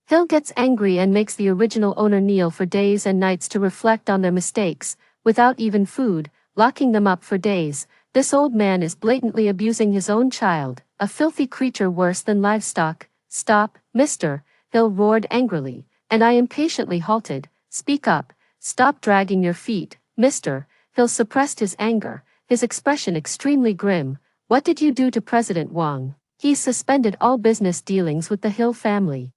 Hill gets angry and makes the original owner kneel for days and nights to reflect on their mistakes, without even food, locking them up for days. This old man is blatantly abusing his own child, a filthy creature worse than livestock. Stop, Mr. Hill roared angrily, and I impatiently halted. Speak up. Stop dragging your feet. Mr. Hill suppressed his anger, his expression extremely grim. What did you do to President Wang? He's suspended all business dealings with the Hill family.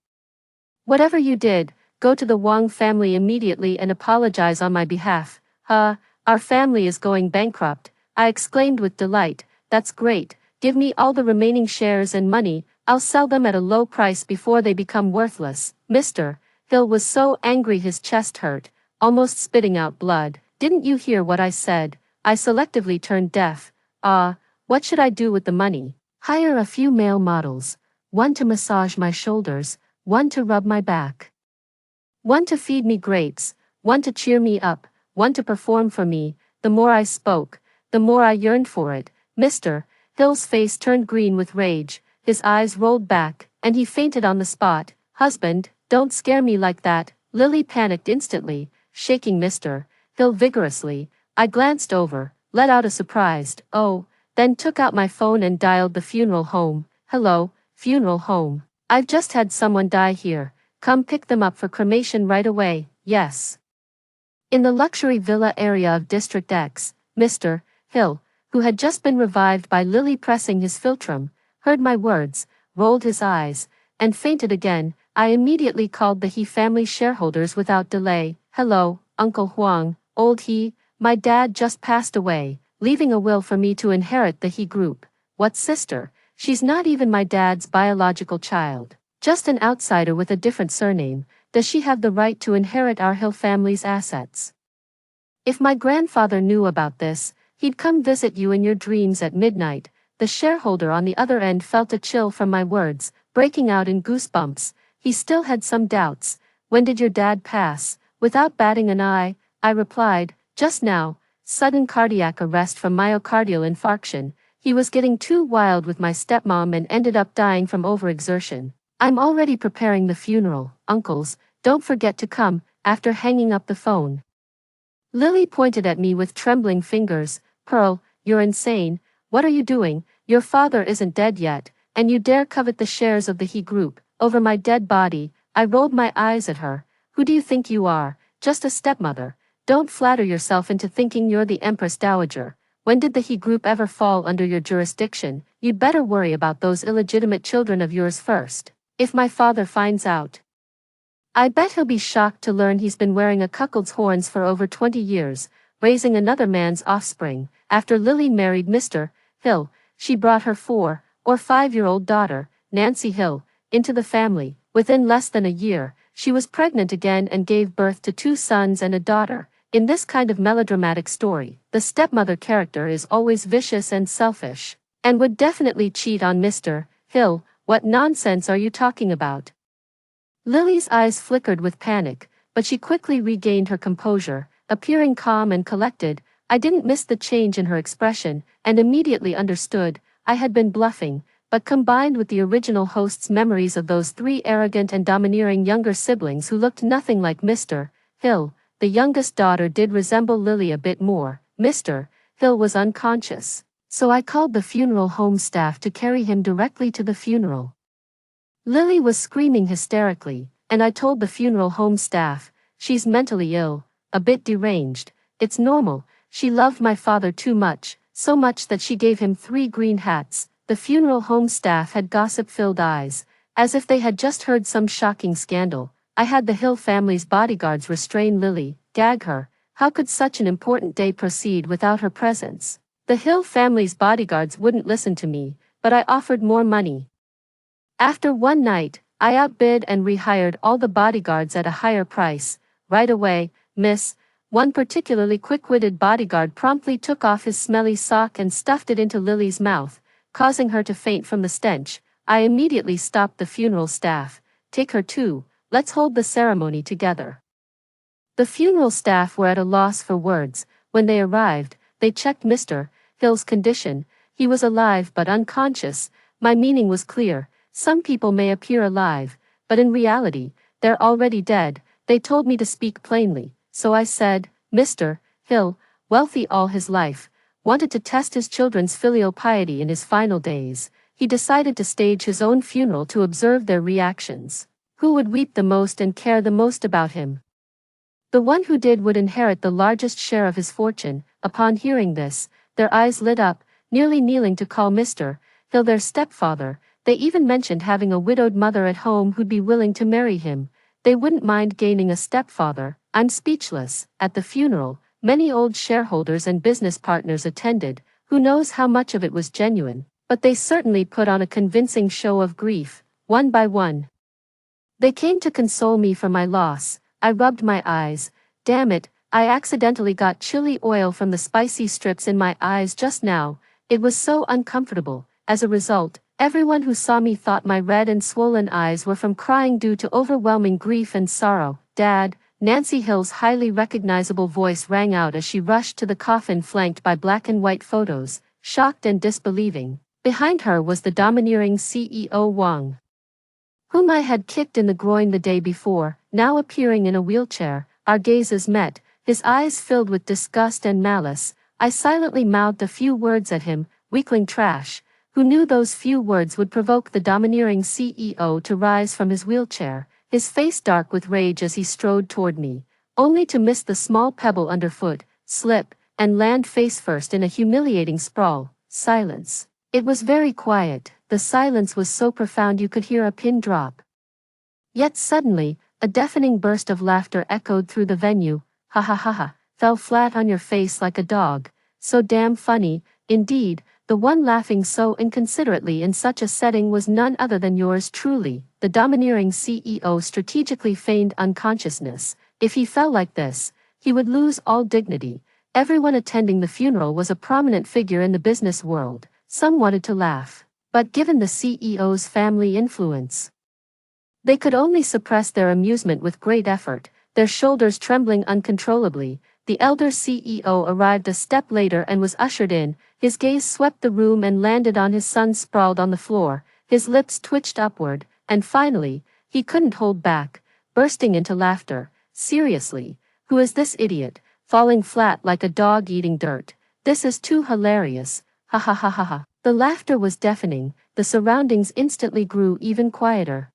Whatever you did, go to the Wang family immediately and apologize on my behalf. Our family is going bankrupt, I exclaimed with delight. That's great. Give me all the remaining shares and money. I'll sell them at a low price before they become worthless. Mr. Hill was so angry his chest hurt, almost spitting out blood. Didn't you hear what I said? I selectively turned deaf. What should I do with the money? Hire a few male models. One to massage my shoulders, one to rub my back. One to feed me grapes, one to cheer me up, one to perform for me. The more I spoke, the more I yearned for it. Mr. Hill's face turned green with rage, his eyes rolled back, and he fainted on the spot. Husband, don't scare me like that. Lily panicked instantly, shaking Mr. Hill vigorously. I glanced over, let out a surprised, "Oh," then took out my phone and dialed the funeral home. Hello, funeral home. I've just had someone die here. Come pick them up for cremation right away. Yes. In the luxury villa area of District X, Mr. Hill, who had just been revived by Lily pressing his philtrum, heard my words, rolled his eyes, and fainted again. I immediately called the He family shareholders without delay. Hello, Uncle Huang, old He, my dad just passed away, leaving a will for me to inherit the He group. What sister? She's not even my dad's biological child. Just an outsider with a different surname. Does she have the right to inherit our Hill family's assets? If my grandfather knew about this, he'd come visit you in your dreams at midnight. The shareholder on the other end felt a chill from my words, breaking out in goosebumps. He still had some doubts. When did your dad pass? Without batting an eye, I replied, just now. Sudden cardiac arrest from myocardial infarction. He was getting too wild with my stepmom and ended up dying from overexertion. I'm already preparing the funeral, uncles. Don't forget to come. After hanging up the phone, Lily pointed at me with trembling fingers. Pearl, you're insane. What are you doing? Your father isn't dead yet, and you dare covet the shares of the He group over my dead body. I rolled my eyes at her. Who do you think you are? Just a stepmother. Don't flatter yourself into thinking you're the Empress Dowager. When did the He group ever fall under your jurisdiction? You'd better worry about those illegitimate children of yours first. if my father finds out. I bet he'll be shocked to learn he's been wearing a cuckold's horns for over 20 years, raising another man's offspring. After Lily married Mr. Hill, she brought her 4 or 5-year-old daughter, Nancy Hill, into the family. Within less than a year, she was pregnant again and gave birth to 2 sons and a daughter. In this kind of melodramatic story, the stepmother character is always vicious and selfish, and would definitely cheat on Mr. Hill. What nonsense are you talking about? Lily's eyes flickered with panic, but she quickly regained her composure, appearing calm and collected. I didn't miss the change in her expression, and immediately understood. I had been bluffing, but combined with the original host's memories of those 3 arrogant and domineering younger siblings who looked nothing like Mr. Hill, the youngest daughter did resemble Lily a bit more. Mr. Hill was unconscious, so I called the funeral home staff to carry him directly to the funeral. Lily was screaming hysterically, and I told the funeral home staff, "She's mentally ill, a bit deranged. It's normal. She loved my father too much, so much that she gave him 3 green hats." The funeral home staff had gossip-filled eyes, as if they had just heard some shocking scandal. I had the Hill family's bodyguards restrain Lily, gag her. How could such an important day proceed without her presence? The Hill family's bodyguards wouldn't listen to me, but I offered more money. After one night, I outbid and rehired all the bodyguards at a higher price. "Right away, miss." One particularly quick-witted bodyguard promptly took off his smelly sock and stuffed it into Lily's mouth, causing her to faint from the stench. I immediately stopped the funeral staff. "Take her too, let's hold the ceremony together." The funeral staff were at a loss for words. When they arrived, they checked Mr. Hill's condition. He was alive but unconscious. My meaning was clear. Some people may appear alive, but in reality, they're already dead. They told me to speak plainly, so I said, "Mr. Hill, wealthy all his life, wanted to test his children's filial piety in his final days. He decided to stage his own funeral to observe their reactions. Who would weep the most and care the most about him? The one who did would inherit the largest share of his fortune." Upon hearing this, their eyes lit up, nearly kneeling to call Mr. Hill their stepfather. They even mentioned having a widowed mother at home who'd be willing to marry him. They wouldn't mind gaining a stepfather. I'm speechless. At the funeral, many old shareholders and business partners attended. Who knows how much of it was genuine, but they certainly put on a convincing show of grief, one by one. They came to console me for my loss. I rubbed my eyes. Damn it, I accidentally got chili oil from the spicy strips in my eyes just now. It was so uncomfortable. As a result, everyone who saw me thought my red and swollen eyes were from crying due to overwhelming grief and sorrow. "Dad," Nancy Hill's highly recognizable voice rang out as she rushed to the coffin flanked by black and white photos, shocked and disbelieving. Behind her was the domineering CEO Wang, whom I had kicked in the groin the day before, now appearing in a wheelchair. Our gazes met, his eyes filled with disgust and malice. I silently mouthed a few words at him. Weakling trash. Who knew those few words would provoke the domineering CEO to rise from his wheelchair, his face dark with rage as he strode toward me, only to miss the small pebble underfoot, slip, and land face first in a humiliating sprawl. Silence. It was very quiet. The silence was so profound you could hear a pin drop. Yet suddenly, a deafening burst of laughter echoed through the venue. "Ha ha ha ha, fell flat on your face like a dog. So damn funny." Indeed, the one laughing so inconsiderately in such a setting was none other than yours truly. The domineering CEO strategically feigned unconsciousness. If he fell like this, he would lose all dignity. Everyone attending the funeral was a prominent figure in the business world. Some wanted to laugh, but given the CEO's family influence, they could only suppress their amusement with great effort, their shoulders trembling uncontrollably. The elder CEO arrived a step later and was ushered in. His gaze swept the room and landed on his son sprawled on the floor. His lips twitched upward, and finally, he couldn't hold back, bursting into laughter. "Seriously, who is this idiot, falling flat like a dog eating dirt? This is too hilarious. Ha ha ha ha ha." The laughter was deafening. The surroundings instantly grew even quieter.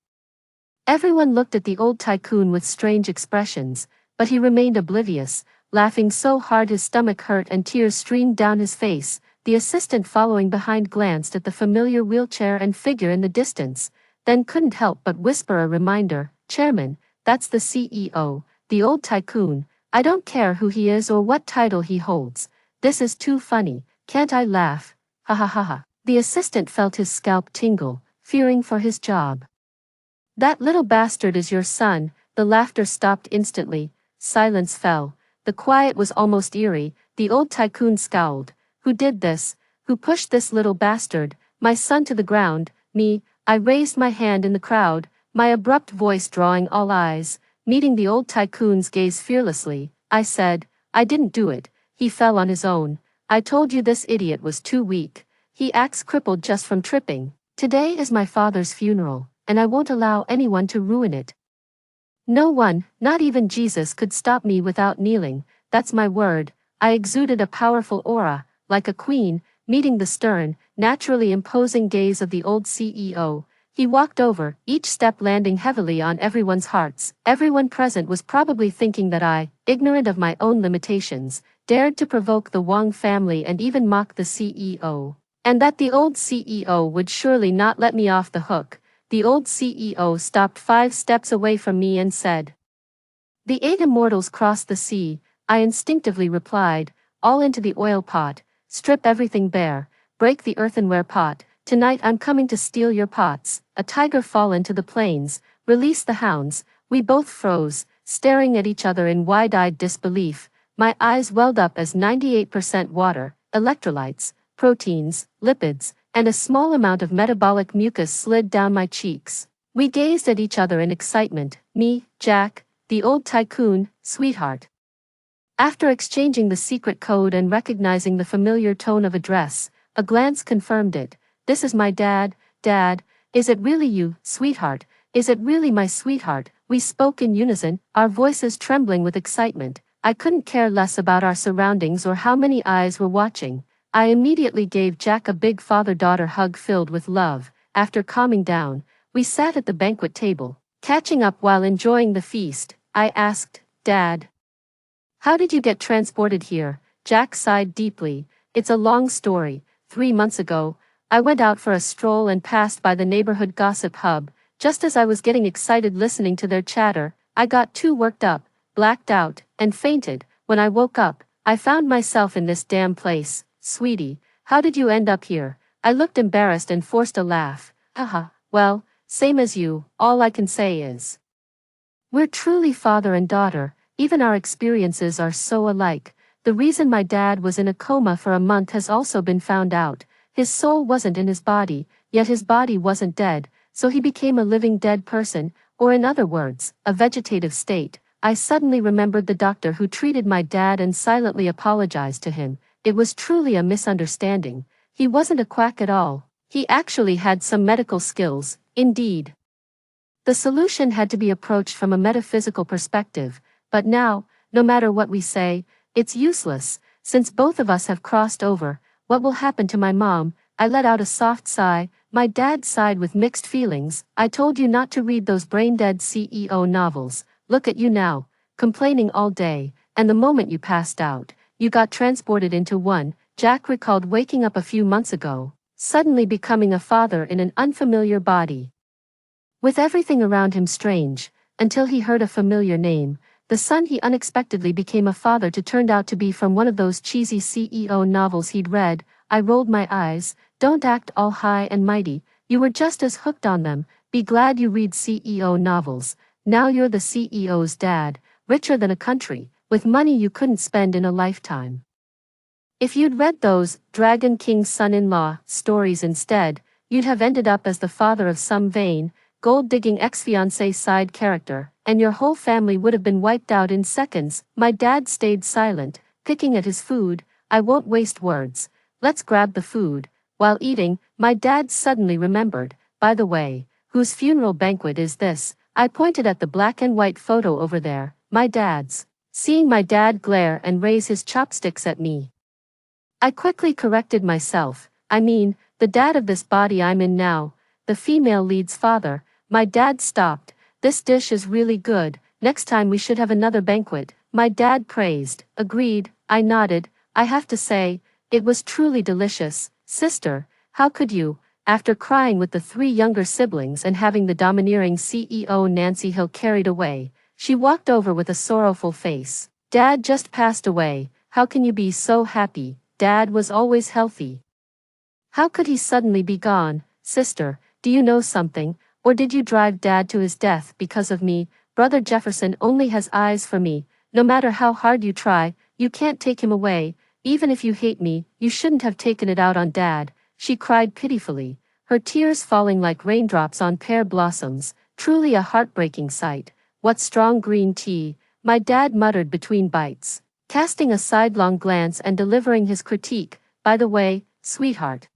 Everyone looked at the old tycoon with strange expressions, but he remained oblivious, laughing so hard his stomach hurt and tears streamed down his face. The assistant following behind glanced at the familiar wheelchair and figure in the distance. then couldn't help but whisper a reminder, Chairman, that's the CEO, the old tycoon. I don't care who he is or what title he holds. This is too funny, can't I laugh? Ha ha ha ha. The assistant felt his scalp tingle, fearing for his job. That little bastard is your son. The laughter stopped instantly. Silence fell. The quiet was almost eerie. The old tycoon scowled. Who did this? Who pushed this little bastard, my son, to the ground? Me. I raised my hand in the crowd, my abrupt voice drawing all eyes. Meeting the old tycoon's gaze fearlessly, I said, I didn't do it. He fell on his own. I told you this idiot was too weak. He acts crippled just from tripping. Today is my father's funeral, and I won't allow anyone to ruin it. No one, not even Jesus, could stop me without kneeling. That's my word. I exuded a powerful aura, like a queen, meeting the stern, naturally imposing gaze of the old CEO. He walked over, each step landing heavily on everyone's hearts. Everyone present was probably thinking that I, ignorant of my own limitations, dared to provoke the Wang family and even mock the CEO. And that the old CEO would surely not let me off the hook. The old CEO stopped 5 steps away from me and said, The 8 immortals crossed the sea. I instinctively replied, all into the oil pot, strip everything bare, break the earthenware pot. Tonight I'm coming to steal your pots. A tiger fall into the plains, release the hounds. We both froze, staring at each other in wide-eyed disbelief. My eyes welled up as 98% water, electrolytes, proteins, lipids, and a small amount of metabolic mucus slid down my cheeks. We gazed at each other in excitement, me, Jack, the old tycoon, sweetheart. After exchanging the secret code and recognizing the familiar tone of address, a glance confirmed it. This is my dad. Dad, is it really you, sweetheart? Is it really my sweetheart? We spoke in unison, our voices trembling with excitement. I couldn't care less about our surroundings or how many eyes were watching. I immediately gave Jack a big father-daughter hug filled with love. After calming down, we sat at the banquet table, catching up while enjoying the feast. I asked, Dad, how did you get transported here? Jack sighed deeply. It's a long story. 3 months ago, I went out for a stroll and passed by the neighborhood gossip hub. Just as I was getting excited listening to their chatter, I got too worked up, blacked out, and fainted. When I woke up, I found myself in this damn place. Sweetie, how did you end up here? I looked embarrassed and forced a laugh. Haha, well, same as you. All I can say is, we're truly father and daughter. Even our experiences are so alike. The reason my dad was in a coma for a month has also been found out. His soul wasn't in his body, yet his body wasn't dead, so he became a living dead person, or in other words, a vegetative state. I suddenly remembered the doctor who treated my dad and silently apologized to him. It was truly a misunderstanding. He wasn't a quack at all. He actually had some medical skills, indeed. The solution had to be approached from a metaphysical perspective, but now, no matter what we say, it's useless. Since both of us have crossed over, what will happen to my mom? I let out a soft sigh. My dad sighed with mixed feelings. I told you not to read those brain-dead CEO novels. Look at you now, complaining all day, and the moment you passed out, you got transported into one. Jack recalled waking up a few months ago, suddenly becoming a father in an unfamiliar body. With everything around him strange, until he heard a familiar name. The son he unexpectedly became a father to turned out to be from one of those cheesy CEO novels he'd read. I rolled my eyes. Don't act all high and mighty. You were just as hooked on them. Be glad you read CEO novels. Now you're the CEO's dad, richer than a country, with money you couldn't spend in a lifetime. If you'd read those Dragon King's son-in-law stories instead, you'd have ended up as the father of some vain, gold-digging ex-fiancé side character, and your whole family would have been wiped out in seconds. My dad stayed silent, picking at his food. I won't waste words. Let's grab the food. While eating, my dad suddenly remembered, by the way, whose funeral banquet is this? I pointed at the black and white photo over there, my dad's. Seeing my dad glare and raise his chopsticks at me, I quickly corrected myself. I mean, the dad of this body I'm in now, the female lead's father. My dad stopped. This dish is really good. Next time we should have another banquet. My dad praised. Agreed. I nodded. I have to say, it was truly delicious. Sister, how could you? After crying with the three younger siblings and having the domineering CEO Nancy Hill carried away, she walked over with a sorrowful face. Dad just passed away. How can you be so happy? Dad was always healthy. How could he suddenly be gone? Sister, do you know something? Or did you drive Dad to his death because of me? Brother Jefferson only has eyes for me. No matter how hard you try, you can't take him away. Even if you hate me, you shouldn't have taken it out on Dad. She cried pitifully, her tears falling like raindrops on pear blossoms. Truly a heartbreaking sight. What strong green tea, my dad muttered between bites, casting a sidelong glance and delivering his critique. By the way, sweetheart.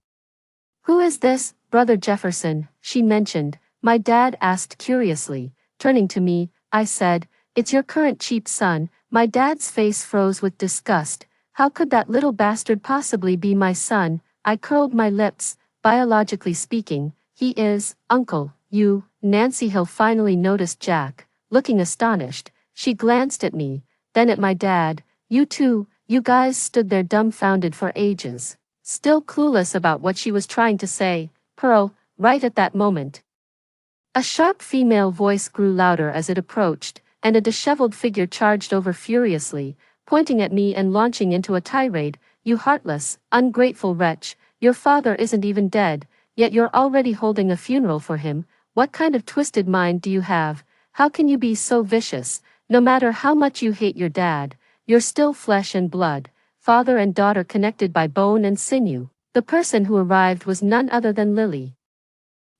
Who is this, Brother Jefferson? She mentioned. My dad asked curiously. Turning to me, I said, it's your current cheap son. My dad's face froze with disgust. How could that little bastard possibly be my son? I curled my lips. Biologically speaking, he is, Uncle. You. Nancy Hill finally noticed Jack. Looking astonished, she glanced at me, then at my dad. You two, you guys stood there dumbfounded for ages, still clueless about what she was trying to say. Pearl, right at that moment, a sharp female voice grew louder as it approached, and a disheveled figure charged over furiously, pointing at me and launching into a tirade. You heartless, ungrateful wretch, your father isn't even dead, yet you're already holding a funeral for him. What kind of twisted mind do you have? How can you be so vicious? No matter how much you hate your dad, you're still flesh and blood, father and daughter connected by bone and sinew. The person who arrived was none other than Lily,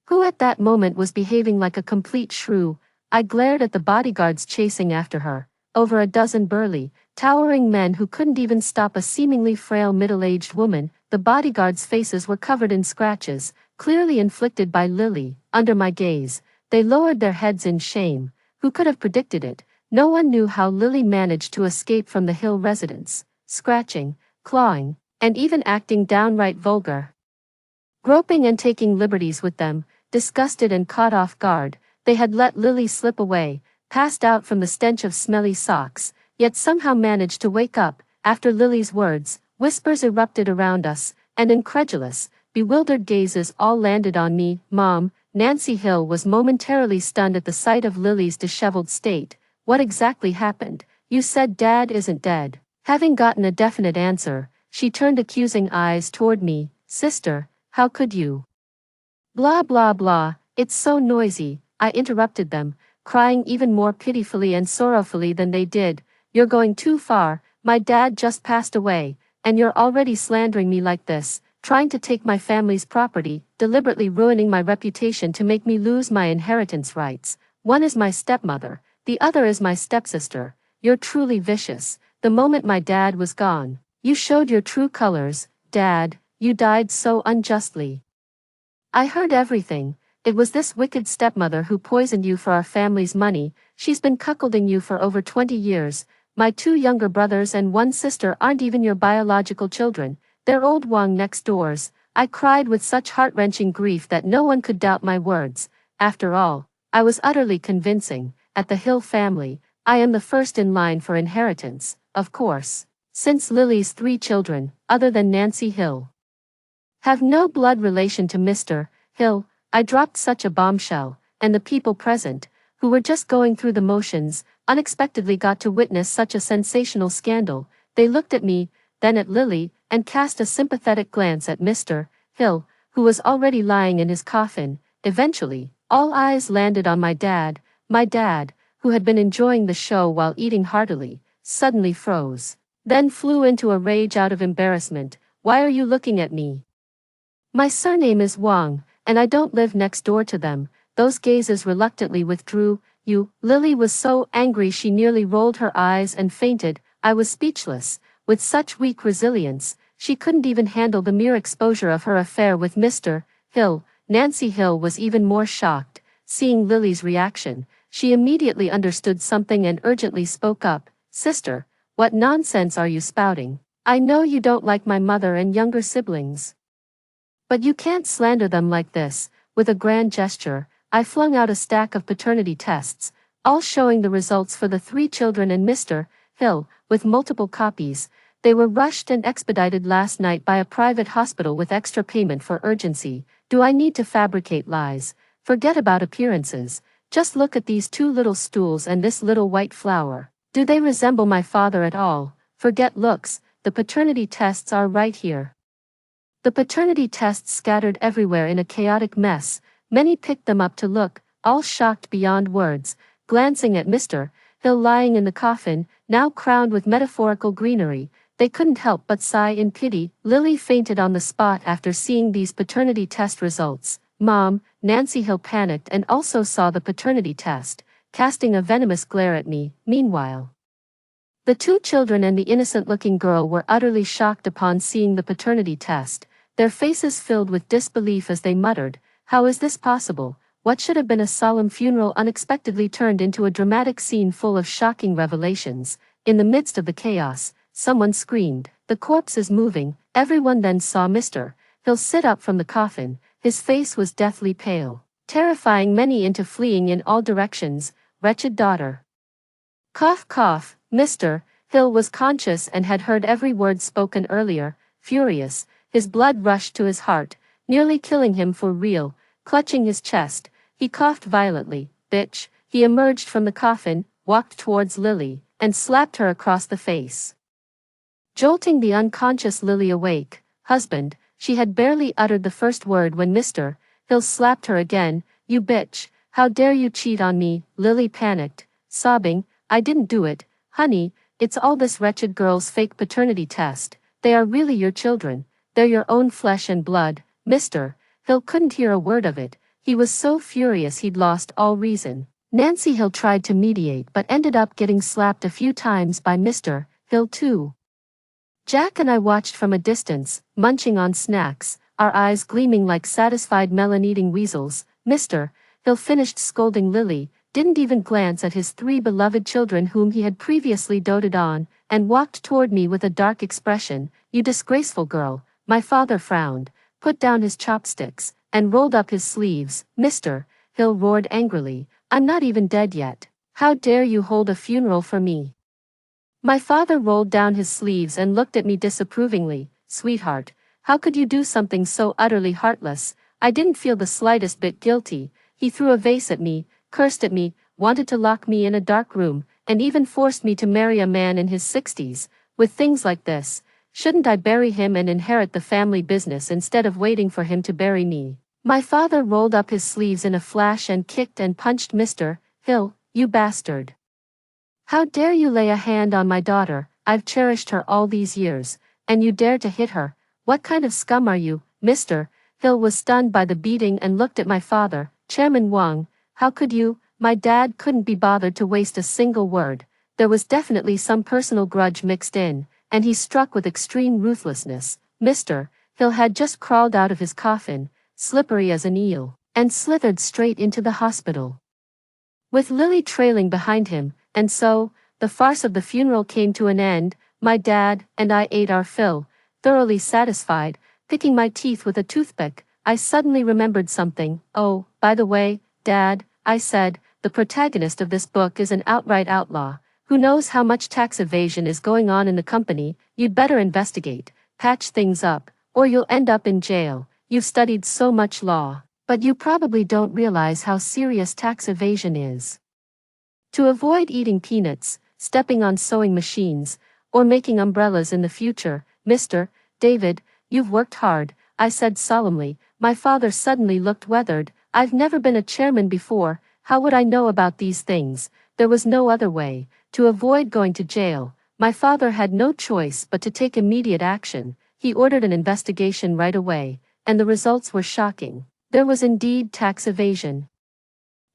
who at that moment was behaving like a complete shrew. I glared at the bodyguards chasing after her, over a dozen burly, towering men who couldn't even stop a seemingly frail middle-aged woman. The bodyguards' faces were covered in scratches, clearly inflicted by Lily. Under my gaze, they lowered their heads in shame. Who could have predicted it? No one knew how Lily managed to escape from the Hill residence, scratching, clawing, and even acting downright vulgar. Groping and taking liberties with them, disgusted and caught off guard, they had let Lily slip away, passed out from the stench of smelly socks, yet somehow managed to wake up. After Lily's words, whispers erupted around us, and incredulous, bewildered gazes all landed on me. Mom, Nancy Hill was momentarily stunned at the sight of Lily's disheveled state. What exactly happened? You said Dad isn't dead. Having gotten a definite answer, she turned accusing eyes toward me. Sister, how could you? Blah blah blah, it's so noisy, I interrupted them, crying even more pitifully and sorrowfully than they did. You're going too far. My dad just passed away, and you're already slandering me like this, trying to take my family's property, deliberately ruining my reputation to make me lose my inheritance rights. One is my stepmother, the other is my stepsister. You're truly vicious. The moment my dad was gone, you showed your true colors. Dad, you died so unjustly. I heard everything. It was this wicked stepmother who poisoned you for our family's money. She's been cuckolding you for over 20 years. My two younger brothers and one sister aren't even your biological children. They're old Wang next doors. I cried with such heart-wrenching grief that no one could doubt my words. After all, I was utterly convincing. At the Hill family, I am the first in line for inheritance, of course, since Lily's 3 children, other than Nancy Hill, have no blood relation to Mr. Hill. I dropped such a bombshell, and the people present, who were just going through the motions, unexpectedly got to witness such a sensational scandal. They looked at me, then at Lily, and cast a sympathetic glance at Mr. Hill, who was already lying in his coffin. Eventually, all eyes landed on my dad. My dad, who had been enjoying the show while eating heartily, suddenly froze, then flew into a rage out of embarrassment. Why are you looking at me? My surname is Wang, and I don't live next door to them. Those gazes reluctantly withdrew. You. Lily was so angry she nearly rolled her eyes and fainted. I was speechless. With such weak resilience, she couldn't even handle the mere exposure of her affair with Mr. Hill. Nancy Hill was even more shocked. Seeing Lily's reaction, she immediately understood something and urgently spoke up. Sister, what nonsense are you spouting? I know you don't like my mother and younger siblings, but you can't slander them like this. With a grand gesture, I flung out a stack of paternity tests, all showing the results for the 3 children and Mr. Hill, with multiple copies. They were rushed and expedited last night by a private hospital with extra payment for urgency. Do I need to fabricate lies? Forget about appearances. Just look at these two little stools and this little white flower. Do they resemble my father at all? Forget looks, the paternity tests are right here. The paternity tests scattered everywhere in a chaotic mess. Many picked them up to look, all shocked beyond words, glancing at Mr. Hill lying in the coffin, now crowned with metaphorical greenery. They couldn't help but sigh in pity. Lily fainted on the spot after seeing these paternity test results. Mom, Nancy Hill panicked and also saw the paternity test, casting a venomous glare at me. Meanwhile, the two children and the innocent-looking girl were utterly shocked upon seeing the paternity test, their faces filled with disbelief as they muttered, "How is this possible? What should have been a solemn funeral unexpectedly turned into a dramatic scene full of shocking revelations." In the midst of the chaos, someone screamed, "The corpse is moving." Everyone then saw Mr. Hill sit up from the coffin. His face was deathly pale, terrifying many into fleeing in all directions. Wretched daughter. Cough cough. Mr. Hill was conscious and had heard every word spoken earlier. Furious, his blood rushed to his heart, nearly killing him for real. Clutching his chest, he coughed violently. "Bitch." He emerged from the coffin, walked towards Lily, and slapped her across the face, jolting the unconscious Lily awake. "Husband." She had barely uttered the first word when Mr. Hill slapped her again. "You bitch, how dare you cheat on me?" Lily panicked, sobbing, "I didn't do it, honey, it's all this wretched girl's fake paternity test. They are really your children, they're your own flesh and blood." Mr. Hill couldn't hear a word of it, he was so furious he'd lost all reason. Nancy Hill tried to mediate but ended up getting slapped a few times by Mr. Hill too. Jack and I watched from a distance, munching on snacks, our eyes gleaming like satisfied melon-eating weasels. Mr. Hill finished scolding Lily, didn't even glance at his three beloved children whom he had previously doted on, and walked toward me with a dark expression. "You disgraceful girl." My father frowned, put down his chopsticks, and rolled up his sleeves. Mr. Hill roared angrily, "I'm not even dead yet. How dare you hold a funeral for me?" My father rolled down his sleeves and looked at me disapprovingly. "Sweetheart, how could you do something so utterly heartless?" I didn't feel the slightest bit guilty. He threw a vase at me, cursed at me, wanted to lock me in a dark room, and even forced me to marry a man in his 60s. With things like this, shouldn't I bury him and inherit the family business instead of waiting for him to bury me? My father rolled up his sleeves in a flash and kicked and punched Mr. Hill. "You bastard. How dare you lay a hand on my daughter? I've cherished her all these years, and you dare to hit her? What kind of scum are you?" Mr. Hill was stunned by the beating and looked at my father. "Chairman Wang, how could you?" My dad couldn't be bothered to waste a single word. There was definitely some personal grudge mixed in, and he struck with extreme ruthlessness. Mr. Hill had just crawled out of his coffin, slippery as an eel, and slithered straight into the hospital, with Lily trailing behind him. And so, the farce of the funeral came to an end. My dad and I ate our fill, thoroughly satisfied. Picking my teeth with a toothpick, I suddenly remembered something. "Oh, by the way, Dad," I said, "the protagonist of this book is an outright outlaw. Who knows how much tax evasion is going on in the company? You'd better investigate, patch things up, or you'll end up in jail. You've studied so much law, but you probably don't realize how serious tax evasion is. To avoid eating peanuts, stepping on sewing machines, or making umbrellas in the future, Mr. David, you've worked hard," I said solemnly. My father suddenly looked weathered. "I've never been a chairman before, how would I know about these things?" There was no other way. To avoid going to jail, my father had no choice but to take immediate action. He ordered an investigation right away, and the results were shocking. There was indeed tax evasion,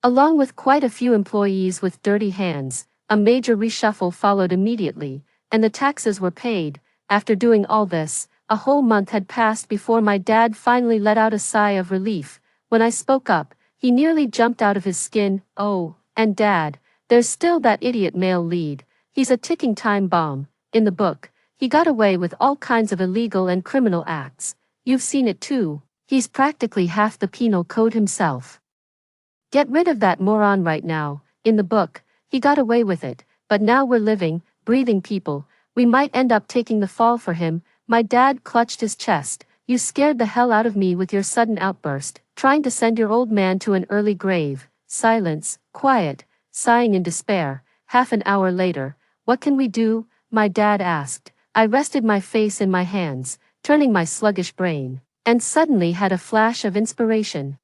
along with quite a few employees with dirty hands. A major reshuffle followed immediately, and the taxes were paid. After doing all this, a whole month had passed before my dad finally let out a sigh of relief. When I spoke up, he nearly jumped out of his skin. "Oh, and Dad, there's still that idiot male lead. He's a ticking time bomb. In the book, he got away with all kinds of illegal and criminal acts. You've seen it too. He's practically half the penal code himself. Get rid of that moron right now." In the book, he got away with it, but now we're living, breathing people. We might end up taking the fall for him. My dad clutched his chest. You scared the hell out of me with your sudden outburst, trying to send your old man to an early grave. Silence, quiet, sighing in despair. Half an hour later, what can we do? My dad asked. I rested my face in my hands, turning my sluggish brain, and suddenly had a flash of inspiration.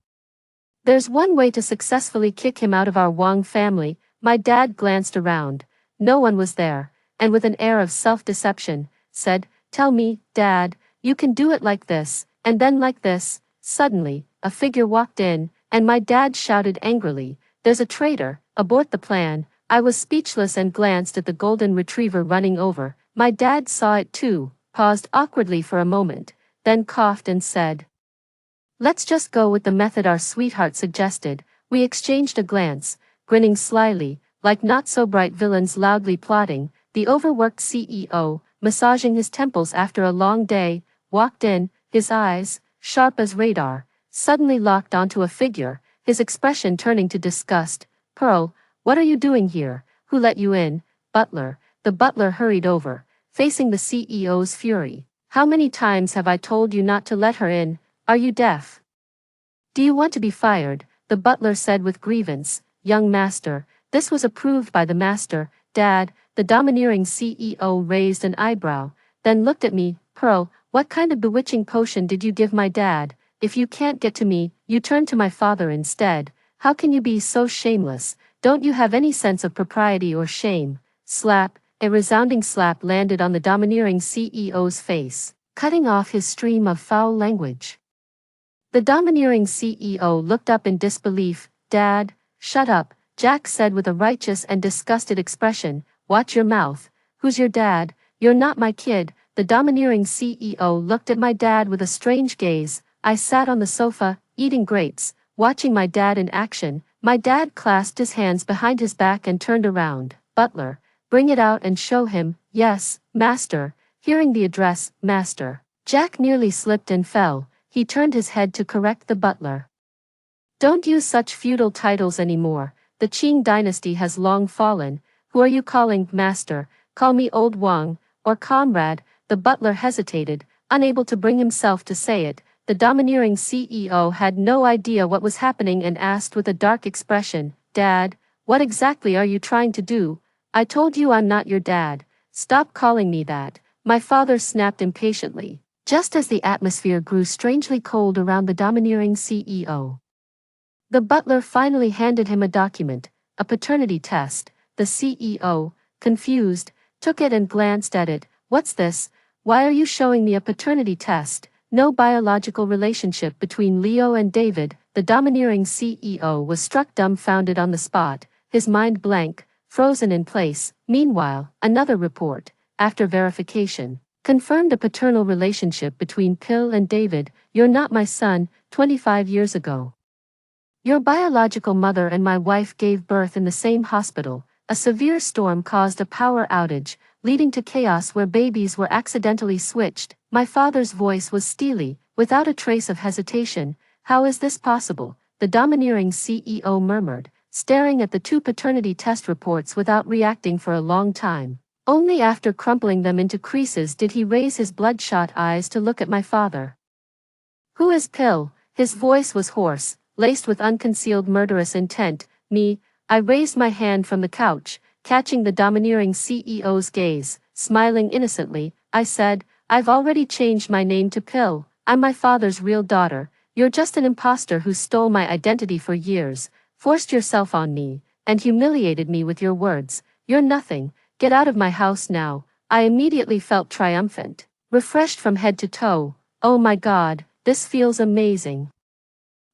There's one way to successfully kick him out of our Wang family. My dad glanced around. No one was there, and with an air of self-deception, said, "Tell me, Dad, you can do it like this, and then like this." Suddenly, a figure walked in, and my dad shouted angrily, "There's a traitor, abort the plan." I was speechless and glanced at the golden retriever running over. My dad saw it too, paused awkwardly for a moment, then coughed and said, "Let's just go with the method our sweetheart suggested." We exchanged a glance, grinning slyly, like not-so-bright villains loudly plotting. The overworked CEO, massaging his temples after a long day, walked in, his eyes, sharp as radar, suddenly locked onto a figure, his expression turning to disgust. "Pearl, what are you doing here? Who let you in?" "Butler." The butler hurried over, facing the CEO's fury. "How many times have I told you not to let her in? Are you deaf? Do you want to be fired?" The butler said with grievance. "Young master." This was approved by the master. "Dad," the domineering CEO raised an eyebrow, then looked at me. "Pearl, what kind of bewitching potion did you give my dad? If you can't get to me, you turn to my father instead. How can you be so shameless? Don't you have any sense of propriety or shame?" Slap, a resounding slap landed on the domineering CEO's face, cutting off his stream of foul language. The domineering CEO looked up in disbelief. "Dad, shut up," Jack said with a righteous and disgusted expression. "Watch your mouth. Who's your dad? You're not my kid." The domineering CEO looked at my dad with a strange gaze. I sat on the sofa, eating grapes, watching my dad in action. My dad clasped his hands behind his back and turned around. "Butler, bring it out and show him." "Yes, master." Hearing the address, "Master." Jack nearly slipped and fell. He turned his head to correct the butler. "Don't use such feudal titles anymore. The Qing dynasty has long fallen. Who are you calling master? Call me old Wang, or comrade." The butler hesitated, unable to bring himself to say it. The domineering CEO had no idea what was happening and asked with a dark expression, "Dad, what exactly are you trying to do?" "I told you I'm not your dad. Stop calling me that," my father snapped impatiently, just as the atmosphere grew strangely cold around the domineering CEO. The butler finally handed him a document, a paternity test. The CEO, confused, took it and glanced at it. "What's this? Why are you showing me a paternity test? No biological relationship between Leo and David." The domineering CEO was struck dumbfounded on the spot, his mind blank, frozen in place. Meanwhile, another report, after verification, confirmed a paternal relationship between Pill and David. "You're not my son. 25 years ago, your biological mother and my wife gave birth in the same hospital. A severe storm caused a power outage, leading to chaos where babies were accidentally switched." My father's voice was steely, without a trace of hesitation. "How is this possible?" the domineering CEO murmured, staring at the two paternity test reports without reacting for a long time. Only after crumpling them into creases did he raise his bloodshot eyes to look at my father. "Who is Pill?" His voice was hoarse, laced with unconcealed murderous intent. "Me." I raised my hand from the couch, catching the domineering CEO's gaze. Smiling innocently, I said, "I've already changed my name to Pill. I'm my father's real daughter. You're just an imposter who stole my identity for years, forced yourself on me, and humiliated me with your words. You're nothing. Get out of my house now." I immediately felt triumphant, refreshed from head to toe. Oh my God, this feels amazing.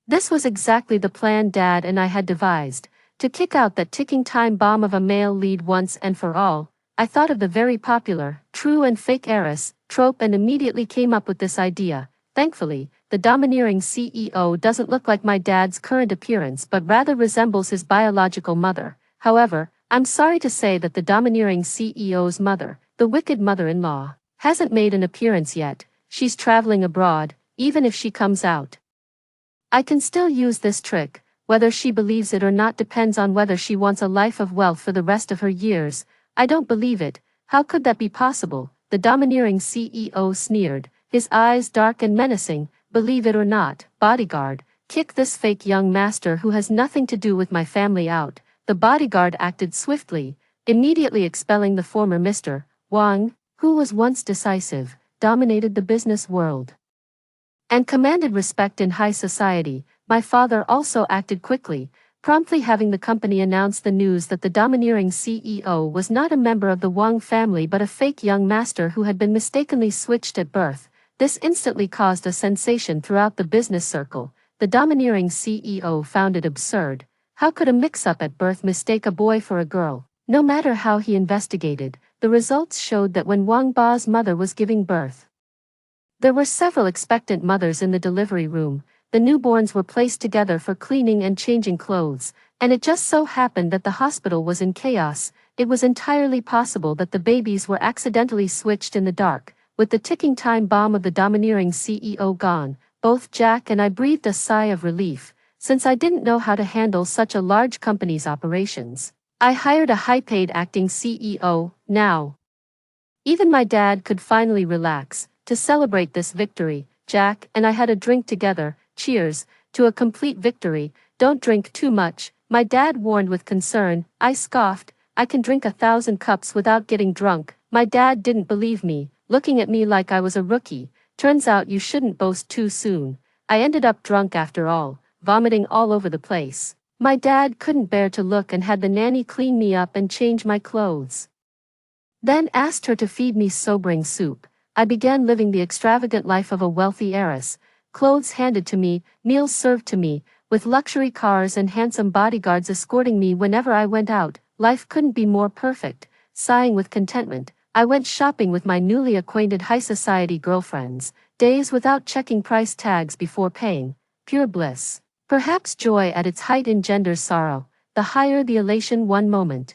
This was exactly the plan Dad and I had devised, to kick out that ticking time bomb of a male lead once and for all. I thought of the very popular, true and fake heiress trope and immediately came up with this idea. Thankfully, the domineering CEO doesn't look like my dad's current appearance but rather resembles his biological mother. However, I'm sorry to say that the domineering CEO's mother, the wicked mother-in-law, hasn't made an appearance yet. She's traveling abroad. Even if she comes out, I can still use this trick. Whether she believes it or not depends on whether she wants a life of wealth for the rest of her years. I don't believe it. How could that be possible? The domineering CEO sneered, his eyes dark and menacing. Believe it or not, bodyguard, kick this fake young master who has nothing to do with my family out. The bodyguard acted swiftly, immediately expelling the former Mr. Wang, who was once decisive, dominated the business world, and commanded respect in high society. My father also acted quickly, promptly having the company announce the news that the domineering CEO was not a member of the Wang family but a fake young master who had been mistakenly switched at birth. This instantly caused a sensation throughout the business circle. The domineering CEO found it absurd. How could a mix-up at birth mistake a boy for a girl? No matter how he investigated, the results showed that when Wang Ba's mother was giving birth, there were several expectant mothers in the delivery room. The newborns were placed together for cleaning and changing clothes, and it just so happened that the hospital was in chaos. It was entirely possible that the babies were accidentally switched in the dark. With the ticking time bomb of the domineering CEO gone, both Jack and I breathed a sigh of relief. Since I didn't know how to handle such a large company's operations, I hired a high-paid acting CEO. Now, even my dad could finally relax. To celebrate this victory, Jack and I had a drink together. Cheers to a complete victory. Don't drink too much, my dad warned with concern. I scoffed. I can drink 1,000 cups without getting drunk. My dad didn't believe me, looking at me like I was a rookie. Turns out you shouldn't boast too soon. I ended up drunk after all, vomiting all over the place. My dad couldn't bear to look and had the nanny clean me up and change my clothes, then asked her to feed me sobering soup. I began living the extravagant life of a wealthy heiress. Clothes handed to me, meals served to me, with luxury cars and handsome bodyguards escorting me whenever I went out. Life couldn't be more perfect. Sighing with contentment, I went shopping with my newly acquainted high society girlfriends. Days without checking price tags before paying. Pure bliss. Perhaps joy at its height engenders sorrow. The higher the elation one moment,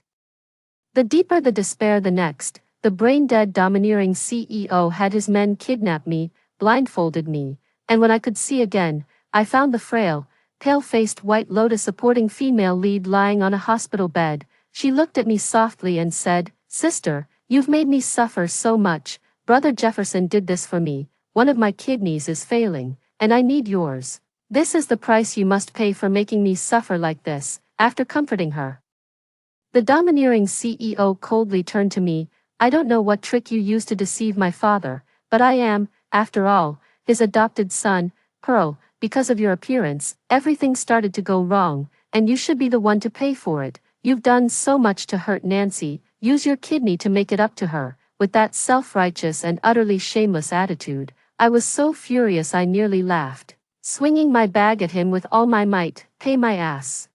the deeper the despair the next. The brain-dead domineering CEO had his men kidnap me, blindfolded me, and when I could see again, I found the frail, pale-faced White Lotus supporting female lead lying on a hospital bed. She looked at me softly and said, "Sister, you've made me suffer so much. Brother Jefferson did this for me. One of my kidneys is failing, and I need yours. This is the price you must pay for making me suffer like this." After comforting her, the domineering CEO coldly turned to me. "I don't know what trick you used to deceive my father, but I am, after all, his adopted son. Pearl, because of your appearance, everything started to go wrong, and you should be the one to pay for it. You've done so much to hurt Nancy. Use your kidney to make it up to her." With that self-righteous and utterly shameless attitude, I was so furious I nearly laughed, swinging my bag at him with all my might. "Pay my ass.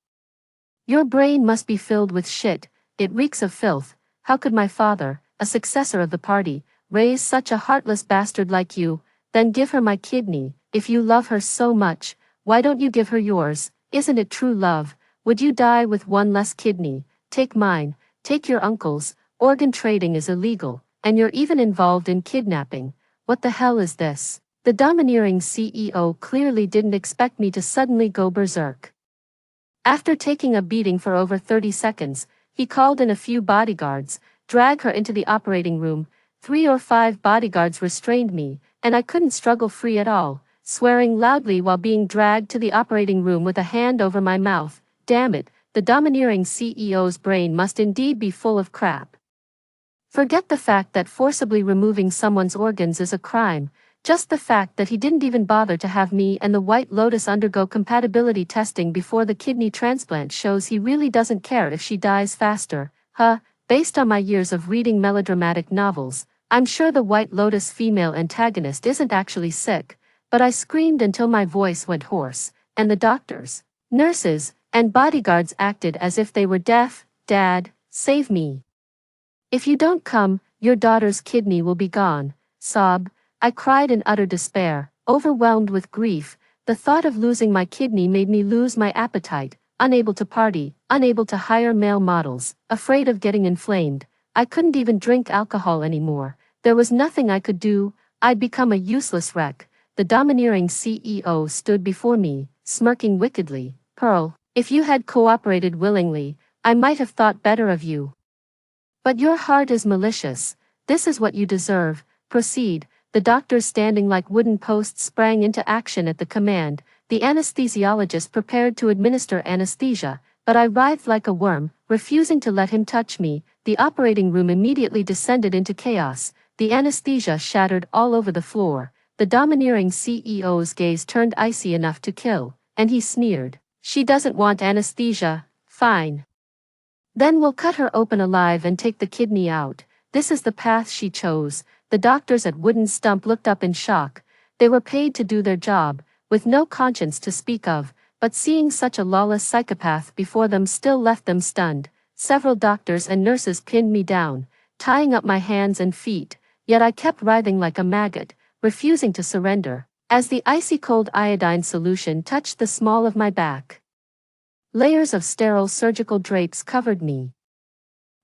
Your brain must be filled with shit. It reeks of filth. How could my father, a successor of the party, raise such a heartless bastard like you? Then give her my kidney. If you love her so much, why don't you give her yours? Isn't it true love? Would you die with one less kidney? Take mine, take your uncle's. Organ trading is illegal, and you're even involved in kidnapping. What the hell is this?" The domineering CEO clearly didn't expect me to suddenly go berserk. After taking a beating for over 30 seconds, he called in a few bodyguards, dragged her into the operating room. 3 or 5 bodyguards restrained me, and I couldn't struggle free at all, swearing loudly while being dragged to the operating room with a hand over my mouth. Damn it, the domineering CEO's brain must indeed be full of crap. Forget the fact that forcibly removing someone's organs is a crime. Just the fact that he didn't even bother to have me and the White Lotus undergo compatibility testing before the kidney transplant shows he really doesn't care if she dies faster. Based on my years of reading melodramatic novels, I'm sure the White Lotus female antagonist isn't actually sick, but I screamed until my voice went hoarse, and the doctors, nurses, and bodyguards acted as if they were deaf. "Dad, save me. If you don't come, your daughter's kidney will be gone." Sob. I cried in utter despair, overwhelmed with grief. The thought of losing my kidney made me lose my appetite, unable to party, unable to hire male models, afraid of getting inflamed. I couldn't even drink alcohol anymore. There was nothing I could do. I'd become a useless wreck. The domineering CEO stood before me, smirking wickedly. "Pearl, if you had cooperated willingly, I might have thought better of you. But your heart is malicious. This is what you deserve. Proceed. The doctors standing like wooden posts sprang into action at the command. The anesthesiologist prepared to administer anesthesia, but I writhed like a worm, refusing to let him touch me. The operating room immediately descended into chaos. The anesthesia shattered all over the floor. The domineering CEO's gaze turned icy enough to kill, and he sneered. She doesn't want anesthesia. Fine. Then we'll cut her open alive and take the kidney out. This is the path she chose. The doctors at Wooden Stump looked up in shock. They were paid to do their job, with no conscience to speak of, but seeing such a lawless psychopath before them still left them stunned. Several doctors and nurses pinned me down, tying up my hands and feet, yet I kept writhing like a maggot, refusing to surrender, as the icy cold iodine solution touched the small of my back. Layers of sterile surgical drapes covered me,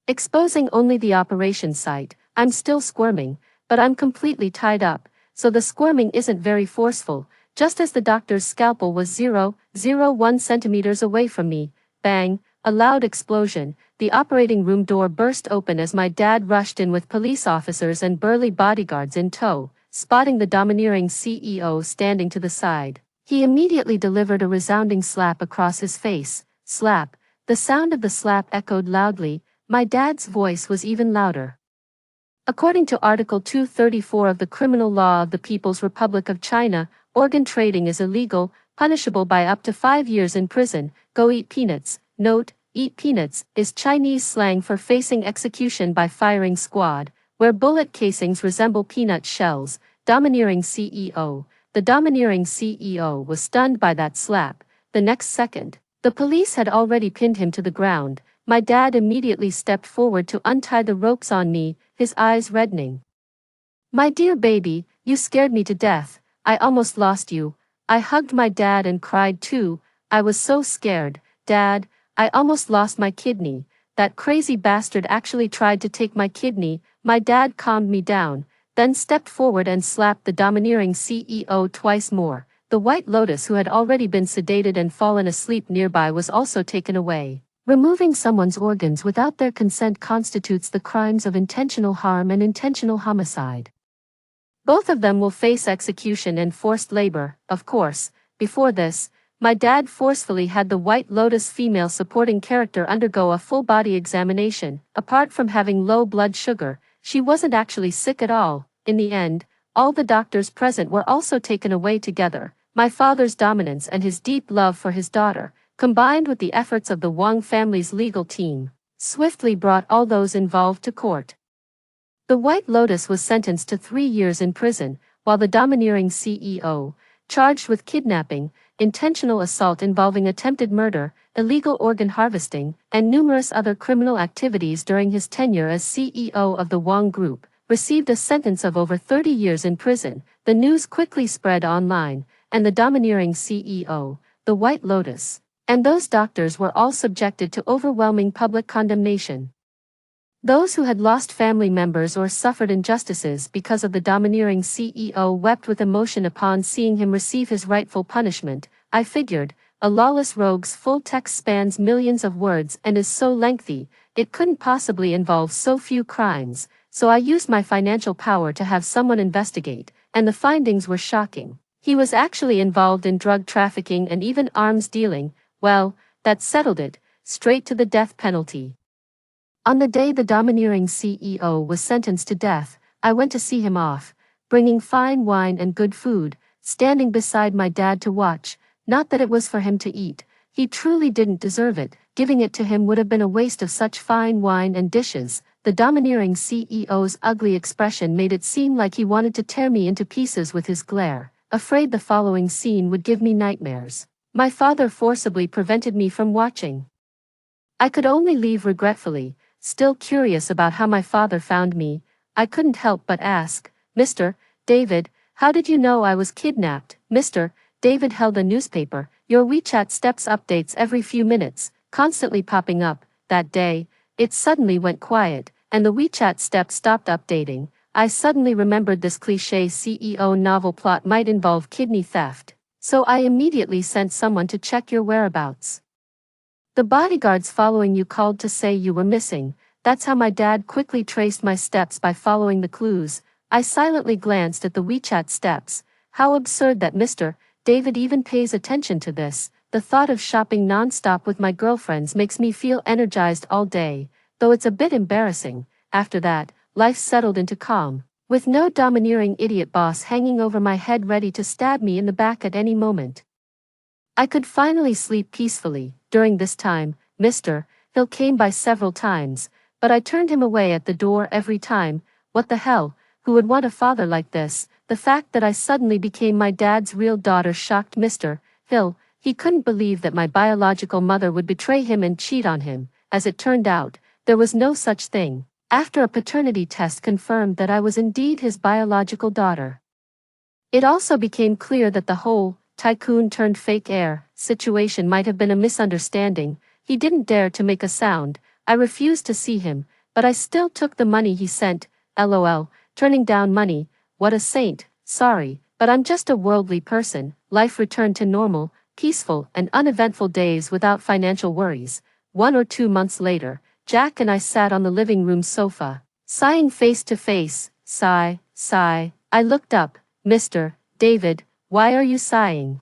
exposing only the operation site. I'm still squirming, but I'm completely tied up, so the squirming isn't very forceful. Just as the doctor's scalpel was 0.01 centimeters away from me, bang, a loud explosion, the operating room door burst open as my dad rushed in with police officers and burly bodyguards in tow. Spotting the domineering CEO standing to the side, he immediately delivered a resounding slap across his face. Slap. The sound of the slap echoed loudly. My dad's voice was even louder. According to Article 234 of the Criminal Law of the People's Republic of China, organ trading is illegal, punishable by up to 5 years in prison. Go eat peanuts. Note, eat peanuts is Chinese slang for facing execution by firing squad, where bullet casings resemble peanut shells. Domineering CEO. The domineering CEO was stunned by that slap. The next second, the police had already pinned him to the ground. My dad immediately stepped forward to untie the ropes on me, his eyes reddening. My dear baby, you scared me to death. I almost lost you. I hugged my dad and cried too. I was so scared. Dad, I almost lost my kidney. That crazy bastard actually tried to take my kidney. My dad calmed me down, then stepped forward and slapped the domineering CEO twice more. The White Lotus, who had already been sedated and fallen asleep nearby, was also taken away. Removing someone's organs without their consent constitutes the crimes of intentional harm and intentional homicide. Both of them will face execution and forced labor, of course. Before this, my dad forcefully had the White Lotus female supporting character undergo a full-body examination. Apart from having low blood sugar, she wasn't actually sick at all. In the end, all the doctors present were also taken away together. My father's dominance and his deep love for his daughter, combined with the efforts of the Wang family's legal team, swiftly brought all those involved to court. The White Lotus was sentenced to 3 years in prison, while the domineering CEO, charged with kidnapping, intentional assault involving attempted murder, illegal organ harvesting, and numerous other criminal activities during his tenure as CEO of the Wang Group, received a sentence of over 30 years in prison. The news quickly spread online, and the domineering CEO, the White Lotus, and those doctors were all subjected to overwhelming public condemnation. Those who had lost family members or suffered injustices because of the domineering CEO wept with emotion upon seeing him receive his rightful punishment. I figured, a lawless rogue's full text spans millions of words and is so lengthy, it couldn't possibly involve so few crimes, so I used my financial power to have someone investigate, and the findings were shocking. He was actually involved in drug trafficking and even arms dealing. Well, that settled it, straight to the death penalty. On the day the domineering CEO was sentenced to death, I went to see him off, bringing fine wine and good food, standing beside my dad to watch. Not that it was for him to eat, he truly didn't deserve it. Giving it to him would have been a waste of such fine wine and dishes. The domineering CEO's ugly expression made it seem like he wanted to tear me into pieces with his glare. Afraid the following scene would give me nightmares, my father forcibly prevented me from watching. I could only leave regretfully. Still curious about how my father found me, I couldn't help but ask, "Mr. David, how did you know I was kidnapped?" Mr. David held a newspaper. Your WeChat steps updates every few minutes, constantly popping up. That day, it suddenly went quiet, and the WeChat step stopped updating. I suddenly remembered this cliché CEO novel plot might involve kidney theft, so I immediately sent someone to check your whereabouts. The bodyguards following you called to say you were missing. That's how my dad quickly traced my steps by following the clues. I silently glanced at the WeChat steps. How absurd that Mr. David even pays attention to this. The thought of shopping non-stop with my girlfriends makes me feel energized all day, though it's a bit embarrassing. After that, life settled into calm, with no domineering idiot boss hanging over my head ready to stab me in the back at any moment. I could finally sleep peacefully. During this time, Mr. Hill came by several times, but I turned him away at the door every time. What the hell? Who would want a father like this? The fact that I suddenly became my dad's real daughter shocked Mr. Hill. He couldn't believe that my biological mother would betray him and cheat on him. As it turned out, there was no such thing. After a paternity test confirmed that I was indeed his biological daughter. It also became clear that the whole tycoon turned fake heir situation might have been a misunderstanding. He didn't dare to make a sound. I refused to see him, but I still took the money he sent. LOL, turning down money. What a saint. Sorry, but I'm just a worldly person. Life returned to normal, peaceful and uneventful days without financial worries. 1 or 2 months later, Jack and I sat on the living room sofa, sighing face to face. Sigh, sigh. I looked up. Mr. David, why are you sighing?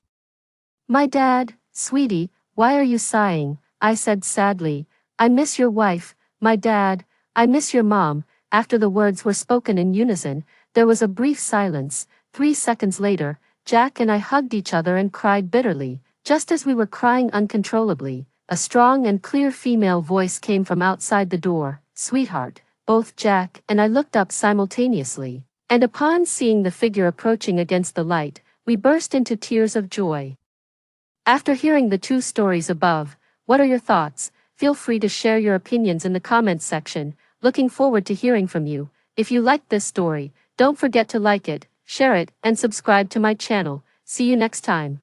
My dad. Sweetie, why are you sighing? I said sadly. I miss your wife, my dad. I miss your mom. After the words were spoken in unison, there was a brief silence. 3 seconds later, Jack and I hugged each other and cried bitterly. Just as we were crying uncontrollably, a strong and clear female voice came from outside the door. Sweetheart. Both Jack and I looked up simultaneously, and upon seeing the figure approaching against the light, we burst into tears of joy. After hearing the 2 stories above, what are your thoughts? Feel free to share your opinions in the comments section. Looking forward to hearing from you. If you liked this story, don't forget to like it, share it, and subscribe to my channel. See you next time.